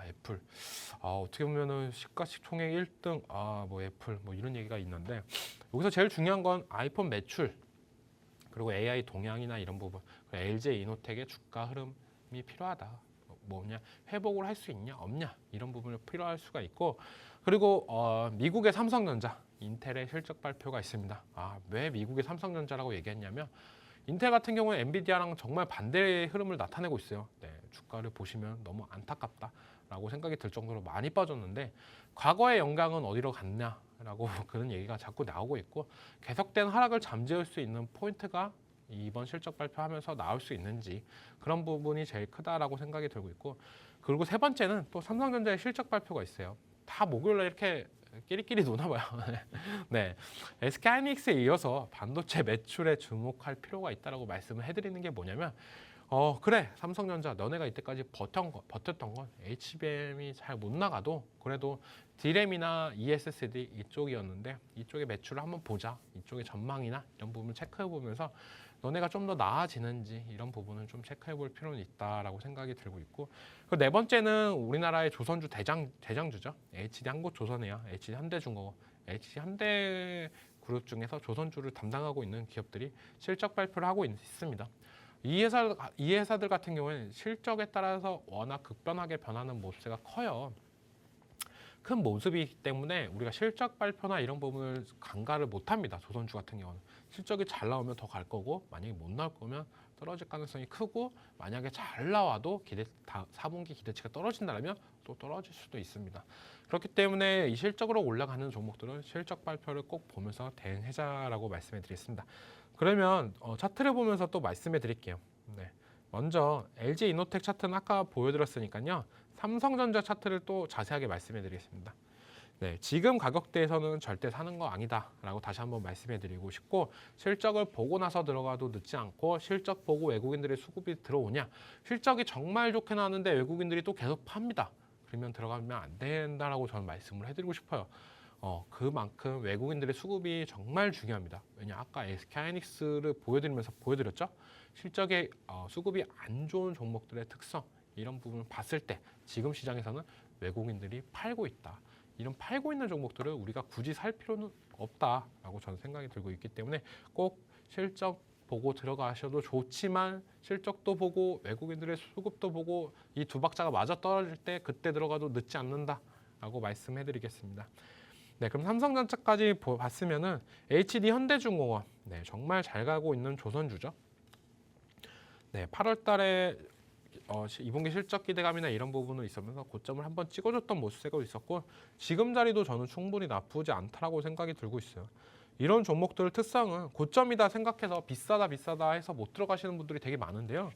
애플. 어떻게 보면은 시가총액 1등. 뭐 애플 뭐 이런 얘기가 있는데 여기서 제일 중요한 건 아이폰 매출 그리고 AI 동향이나 이런 부분. LG 이노텍의 주가 흐름이 필요하다. 뭐냐 회복을 할 수 있냐 없냐 이런 부분을 필요할 수가 있고 그리고 미국의 삼성전자 인텔의 실적 발표가 있습니다. 왜 미국의 삼성전자라고 얘기했냐면 인텔 같은 경우는 엔비디아랑 정말 반대의 흐름을 나타내고 있어요. 네, 주가를 보시면 너무 안타깝다라고 생각이 들 정도로 많이 빠졌는데 과거의 영광은 어디로 갔냐라고 그런 얘기가 자꾸 나오고 있고 계속된 하락을 잠재울 수 있는 포인트가 이번 실적 발표하면서 나올 수 있는지 그런 부분이 제일 크다라고 생각이 들고 있고 그리고 세 번째는 또 삼성전자의 실적 발표가 있어요. 다 목요일날 이렇게 끼리끼리 노나 봐요. 네, SK하이닉스에 이어서 반도체 매출에 주목할 필요가 있다라고 말씀을 해드리는 게 뭐냐면 그래 삼성전자 너네가 이때까지 버텼던 건 HBM이 잘 못 나가도 그래도 D램이나 ESSD 이쪽이었는데 이쪽의 매출을 한번 보자. 이쪽의 전망이나 이런 부분을 체크해 보면서 너네가 좀 더 나아지는지 이런 부분을 좀 체크해 볼 필요는 있다라고 생각이 들고 있고 그 네 번째는 우리나라의 조선주 대장주죠. HD 한국조선해요. HD 현대중공업, HD 현대그룹 중에서 조선주를 담당하고 있는 기업들이 실적 발표를 하고 있습니다. 이 회사들 같은 경우에는 실적에 따라서 워낙 급변하게 변하는 모습세가 커요. 큰 모습이기 때문에 우리가 실적 발표나 이런 부분을 간과를 못합니다. 조선주 같은 경우는 실적이 잘 나오면 더 갈 거고 만약에 못 나올 거면 떨어질 가능성이 크고 만약에 잘 나와도 4분기 기대치가 떨어진다면 또 떨어질 수도 있습니다. 그렇기 때문에 이 실적으로 올라가는 종목들은 실적 발표를 꼭 보면서 대응하자라고 말씀해 드리겠습니다. 그러면 차트를 보면서 또 말씀해 드릴게요. 네. 먼저 LG 이노텍 차트는 아까 보여드렸으니까요. 삼성전자 차트를 또 자세하게 말씀해 드리겠습니다. 네, 지금 가격대에서는 절대 사는 거 아니다라고 다시 한번 말씀해 드리고 싶고 실적을 보고 나서 들어가도 늦지 않고 실적 보고 외국인들의 수급이 들어오냐 실적이 정말 좋게 나왔는데 외국인들이 또 계속 팝니다. 그러면 들어가면 안 된다라고 저는 말씀을 해드리고 싶어요. 그만큼 외국인들의 수급이 정말 중요합니다. 왜냐 아까 SK하이닉스를 보여드렸죠. 실적의 수급이 안 좋은 종목들의 특성 이런 부분을 봤을 때 지금 시장에서는 외국인들이 팔고 있다. 이런 팔고 있는 종목들을 우리가 굳이 살 필요는 없다라고 저는 생각이 들고 있기 때문에 꼭 실적 보고 들어가셔도 좋지만 실적도 보고 외국인들의 수급도 보고 이 두 박자가 맞아 떨어질 때 그때 들어가도 늦지 않는다라고 말씀해드리겠습니다. 네, 그럼 삼성전자까지 봤으면은 HD 현대중공업 네, 정말 잘 가고 있는 조선주죠. 네, 8월달에 2분기 실적 기대감이나 이런 부분은 있으면서 고점을 한번 찍어줬던 모습세가 있었고 지금 자리도 저는 충분히 나쁘지 않다라고 생각이 들고 있어요. 이런 종목들 특성은 고점이다 생각해서 비싸다 해서 못 들어가시는 분들이 되게 많은데요.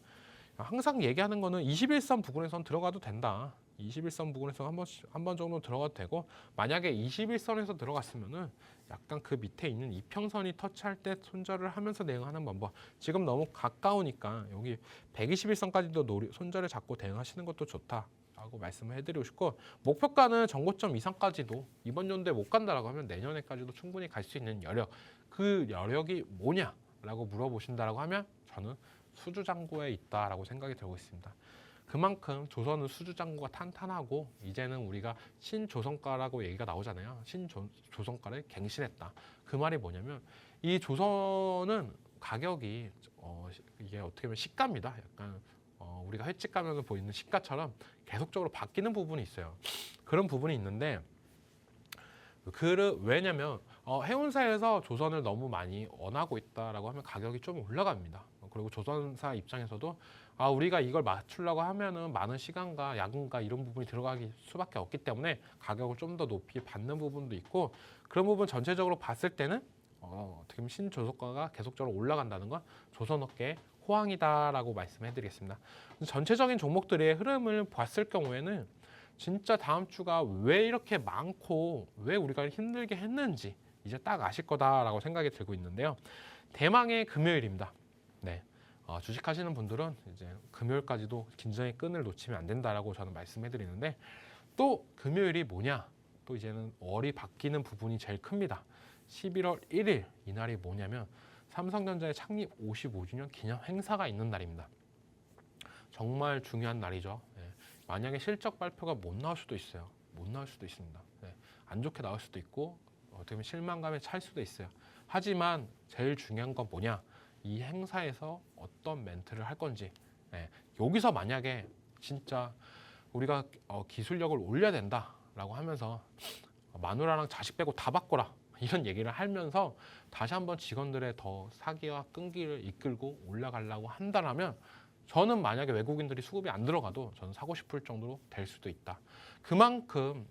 항상 얘기하는 거는 21선 부근에선 들어가도 된다. 21선 부근에서 한 번 정도 들어가도 되고, 만약에 21선에서 들어갔으면은 약간 그 밑에 있는 이평선이 터치할 때 손절을 하면서 대응하는 방법. 지금 너무 가까우니까 여기 121선까지도 손절을 잡고 대응하시는 것도 좋다라고 말씀을 해드리고 싶고, 목표가는 전고점 이상까지도 이번 연도에 못 간다라고 하면 내년에까지도 충분히 갈 수 있는 여력, 그 여력이 뭐냐라고 물어보신다라고 하면 저는 수주장고에 있다라고 생각이 들고 있습니다. 그만큼 조선은 수주장고가 탄탄하고 이제는 우리가 신조선가라고 얘기가 나오잖아요. 신조선가를 갱신했다. 그 말이 뭐냐면 이 조선은 가격이 이게 어떻게 보면 시가입니다. 약간 우리가 횟집 가면 보이는 시가처럼 계속적으로 바뀌는 부분이 있어요. 그런 부분이 있는데 왜냐면 해운사에서 조선을 너무 많이 원하고 있다라고 하면 가격이 좀 올라갑니다. 그리고 조선사 입장에서도 우리가 이걸 맞추려고 하면은 많은 시간과 야근과 이런 부분이 들어가기 수밖에 없기 때문에 가격을 좀 더 높이 받는 부분도 있고, 그런 부분 전체적으로 봤을 때는 어떻게 보면 신조선가가 계속적으로 올라간다는 건 조선업계의 호황이다라고 말씀해드리겠습니다. 전체적인 종목들의 흐름을 봤을 경우에는 진짜 다음 주가 왜 이렇게 많고 왜 우리가 힘들게 했는지 이제 딱 아실 거다라고 생각이 들고 있는데요. 대망의 금요일입니다. 네. 주식하시는 분들은 이제 금요일까지도 긴장의 끈을 놓치면 안 된다라고 저는 말씀해드리는데, 또 금요일이 뭐냐? 또 이제는 월이 바뀌는 부분이 제일 큽니다. 11월 1일 이날이 뭐냐면 삼성전자의 창립 55주년 기념 행사가 있는 날입니다. 정말 중요한 날이죠. 네. 만약에 실적 발표가 못 나올 수도 있어요. 못 나올 수도 있습니다. 네. 안 좋게 나올 수도 있고 어떻게 보면 실망감에 찰 수도 있어요. 하지만 제일 중요한 건 뭐냐? 이 행사에서 어떤 멘트를 할 건지. 네. 여기서 만약에 진짜 우리가 기술력을 올려야 된다라고 하면서 마누라랑 자식 빼고 다 바꿔라 이런 얘기를 하면서 다시 한번 직원들의 더 사기와 끈기를 이끌고 올라가려고 한다라면, 저는 만약에 외국인들이 수급이 안 들어가도 저는 사고 싶을 정도로 될 수도 있다. 그만큼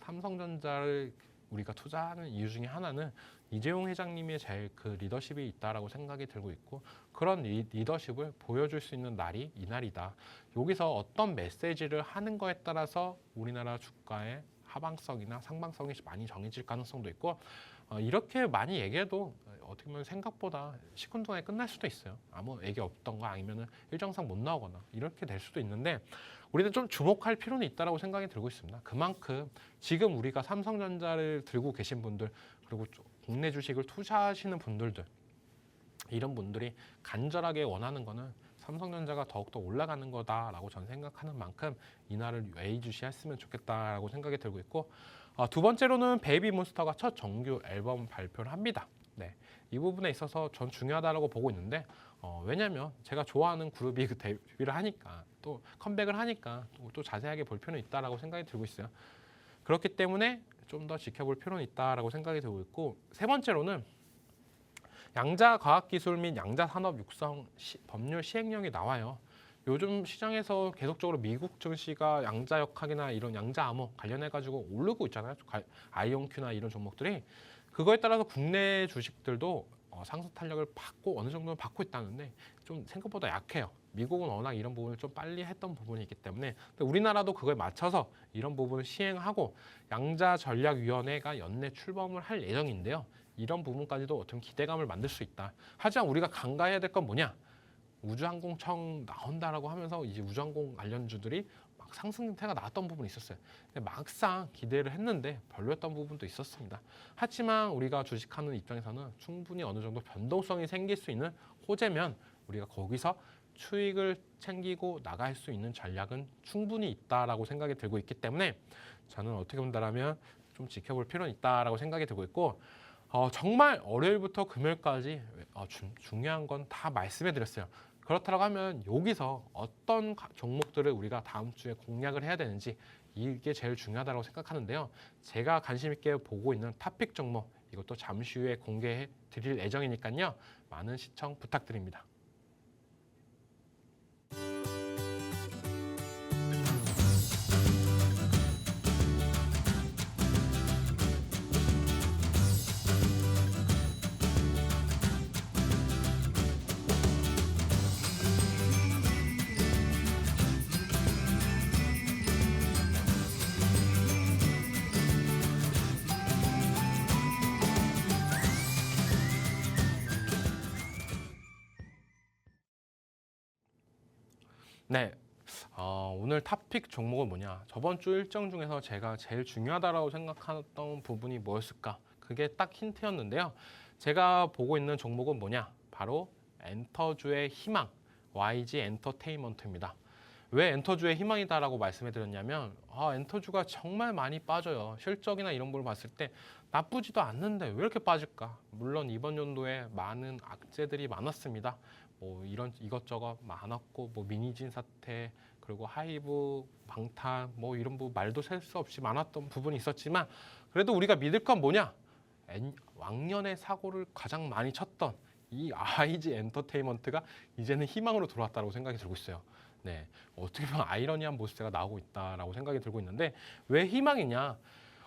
삼성전자를 우리가 투자하는 이유 중에 하나는 이재용 회장님의 제일 그 리더십이 있다라고 생각이 들고 있고, 그런 리더십을 보여줄 수 있는 날이 이날이다. 여기서 어떤 메시지를 하는 거에 따라서 우리나라 주가의 하방성이나 상방성이 많이 정해질 가능성도 있고, 이렇게 많이 얘기해도 어떻게 보면 생각보다 시큰둥하게 끝날 수도 있어요. 아무 얘기 없던가 아니면 일정상 못 나오거나 이렇게 될 수도 있는데, 우리는 좀 주목할 필요는 있다라고 생각이 들고 있습니다. 그만큼 지금 우리가 삼성전자를 들고 계신 분들, 그리고 국내 주식을 투자하시는 분들들, 이런 분들이 간절하게 원하는 거는 삼성전자가 더욱더 올라가는 거다라고 저는 생각하는 만큼 이날을 예의주시했으면 좋겠다라고 생각이 들고 있고, 두 번째로는 베이비몬스터가 첫 정규 앨범 발표를 합니다. 네, 이 부분에 있어서 전 중요하다고 보고 있는데, 왜냐하면 제가 좋아하는 그룹이 그 데뷔를 하니까, 또 컴백을 하니까 또 자세하게 볼 필요는 있다라고 생각이 들고 있어요. 그렇기 때문에 좀 더 지켜볼 필요는 있다라고 생각이 들고 있고, 세 번째로는 양자과학기술 및 양자산업 육성 법률 시행령이 나와요. 요즘 시장에서 계속적으로 미국 증시가 양자역학이나 이런 양자암호 관련해가지고 오르고 있잖아요. 아이온큐나 이런 종목들이. 그거에 따라서 국내 주식들도 상승 탄력을 받고 어느 정도는 받고 있다는데 좀 생각보다 약해요. 미국은 워낙 이런 부분을 좀 빨리 했던 부분이 있기 때문에, 근데 우리나라도 그거에 맞춰서 이런 부분을 시행하고 양자전략위원회가 연내 출범을 할 예정인데요. 이런 부분까지도 어떤 기대감을 만들 수 있다. 하지만 우리가 간과해야 될 건 뭐냐? 우주항공청 나온다라고 하면서 이제 우주항공 관련주들이 막 상승 형태가 나왔던 부분이 있었어요. 근데 막상 기대를 했는데 별로였던 부분도 있었습니다. 하지만 우리가 주식하는 입장에서는 충분히 어느 정도 변동성이 생길 수 있는 호재면 우리가 거기서 수익을 챙기고 나갈 수 있는 전략은 충분히 있다라고 생각이 들고 있기 때문에, 저는 어떻게 본다라면 좀 지켜볼 필요는 있다라고 생각이 들고 있고, 정말 월요일부터 금요일까지 중요한 건 다 말씀해 드렸어요. 그렇다고 하면 여기서 어떤 종목들을 우리가 다음 주에 공략을 해야 되는지, 이게 제일 중요하다고 생각하는데요. 제가 관심 있게 보고 있는 탑픽 종목, 이것도 잠시 후에 공개해 드릴 예정이니까요. 많은 시청 부탁드립니다. 네, 오늘 탑픽 종목은 뭐냐? 저번 주 일정 중에서 제가 제일 중요하다고 생각했던 부분이 뭐였을까? 그게 딱 힌트였는데요. 제가 보고 있는 종목은 뭐냐? 바로 엔터주의 희망, YG 엔터테인먼트입니다. 왜 엔터주의 희망이다라고 말씀해드렸냐면 엔터주가 정말 많이 빠져요. 실적이나 이런 걸 봤을 때 나쁘지도 않는데 왜 이렇게 빠질까? 물론 이번 연도에 많은 악재들이 많았습니다. 뭐 이런 이것저것 많았고 뭐 미니진 사태 그리고 하이브 방탄 뭐 이런 부분 말도 셀 수 없이 많았던 부분이 있었지만 그래도 우리가 믿을 건 뭐냐? 왕년의 사고를 가장 많이 쳤던 이 IG 엔터테인먼트가 이제는 희망으로 돌아왔다고 생각이 들고 있어요. 네, 어떻게 보면 아이러니한 모습가 나오고 있다라고 생각이 들고 있는데 왜 희망이냐?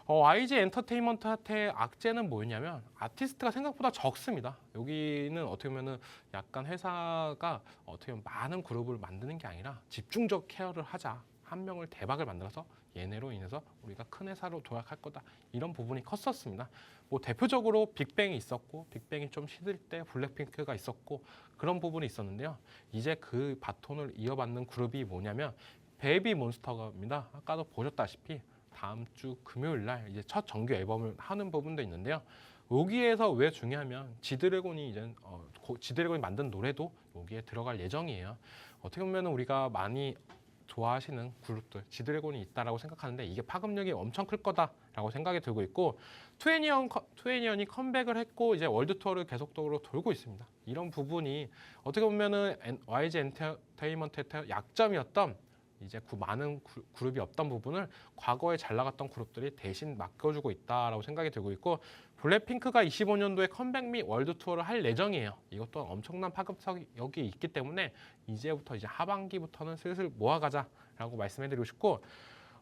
IG 엔터테인먼트한테 악재는 뭐였냐면 아티스트가 생각보다 적습니다. 여기는 어떻게 보면은 약간 회사가 어떻게 보면 많은 그룹을 만드는 게 아니라 집중적 케어를 하자. 한 명을 대박을 만들어서 얘네로 인해서 우리가 큰 회사로 도약할 거다. 이런 부분이 컸었습니다. 뭐 대표적으로 빅뱅이 있었고 빅뱅이 좀 시들 때 블랙핑크가 있었고 그런 부분이 있었는데요. 이제 그 바톤을 이어받는 그룹이 뭐냐면 베이비몬스터입니다. 아까도 보셨다시피 다음 주 금요일 날 이제 첫 정규 앨범을 하는 부분도 있는데요. 여기에서 왜 중요하면 지드래곤이 이제 지드래곤이 만든 노래도 여기에 들어갈 예정이에요. 어떻게 보면 우리가 많이 좋아하시는 그룹들 지드래곤이 있다라고 생각하는데 이게 파급력이 엄청 클 거다라고 생각이 들고 있고 투애니언이 컴백을 했고 이제 월드 투어를 계속적으로 돌고 있습니다. 이런 부분이 어떻게 보면은 YG 엔터테인먼트의 약점이었던 이제 많은 그룹이 없던 부분을 과거에 잘 나갔던 그룹들이 대신 맡겨주고 있다라고 생각이 들고 있고 블랙핑크가 25년도에 컴백 및 월드 투어를 할 예정이에요. 이것도 엄청난 파급력이 있기 때문에 이제부터 이제 하반기부터는 슬슬 모아가자라고 말씀해드리고 싶고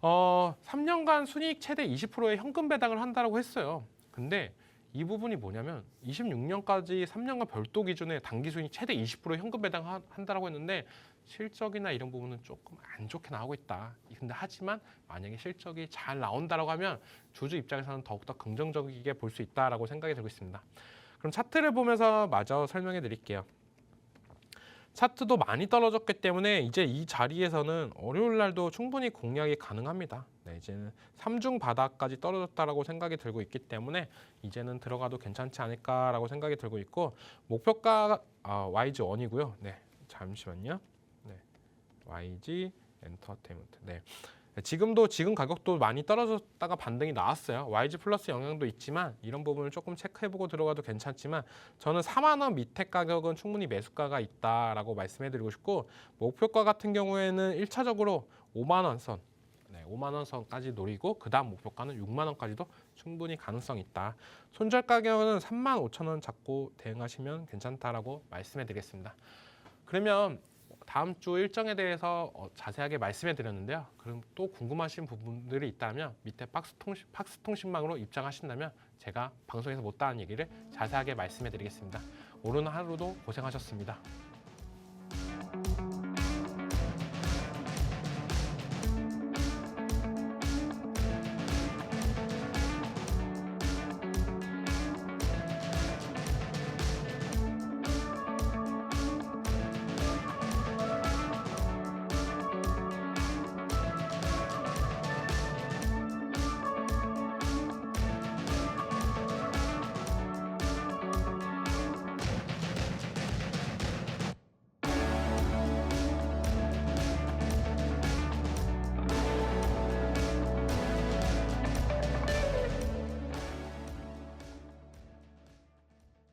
3년간 순이익 최대 20%의 현금 배당을 한다라고 했어요. 근데 이 부분이 뭐냐면 26년까지 3년간 별도 기준의 단기 순이익 최대 20% 현금 배당한다라고 했는데 실적이나 이런 부분은 조금 안 좋게 나오고 있다. 근데 하지만 만약에 실적이 잘 나온다라고 하면 주주 입장에서는 더욱더 긍정적이게 볼 수 있다라고 생각이 들고 있습니다. 그럼 차트를 보면서 마저 설명해 드릴게요. 차트도 많이 떨어졌기 때문에 이제 이 자리에서는 월요일 날도 충분히 공략이 가능합니다. 네, 이제는 3중 바닥까지 떨어졌다라고 생각이 들고 있기 때문에 이제는 들어가도 괜찮지 않을까라고 생각이 들고 있고 목표가 YG1이고요. 네, 잠시만요. 네, YG 엔터테인먼트. 네. 지금 가격도 많이 떨어졌다가 반등이 나왔어요. YG 플러스 영향도 있지만 이런 부분을 조금 체크해보고 들어가도 괜찮지만 저는 4만 원 밑에 가격은 충분히 매수가가 있다라고 말씀해드리고 싶고 목표가 같은 경우에는 1차적으로 5만 원 선, 5만 원 선까지 노리고 그 다음 목표가는 6만 원까지도 충분히 가능성이 있다. 손절 가격은 3만 5천 원 잡고 대응하시면 괜찮다라고 말씀해드리겠습니다. 그러면 다음 주 일정에 대해서 자세하게 말씀해 드렸는데요. 그럼 또 궁금하신 부분들이 있다면 밑에 박스 통신망으로 입장하신다면 제가 방송에서 못다한 얘기를 자세하게 말씀해 드리겠습니다. 오늘 하루도 고생하셨습니다.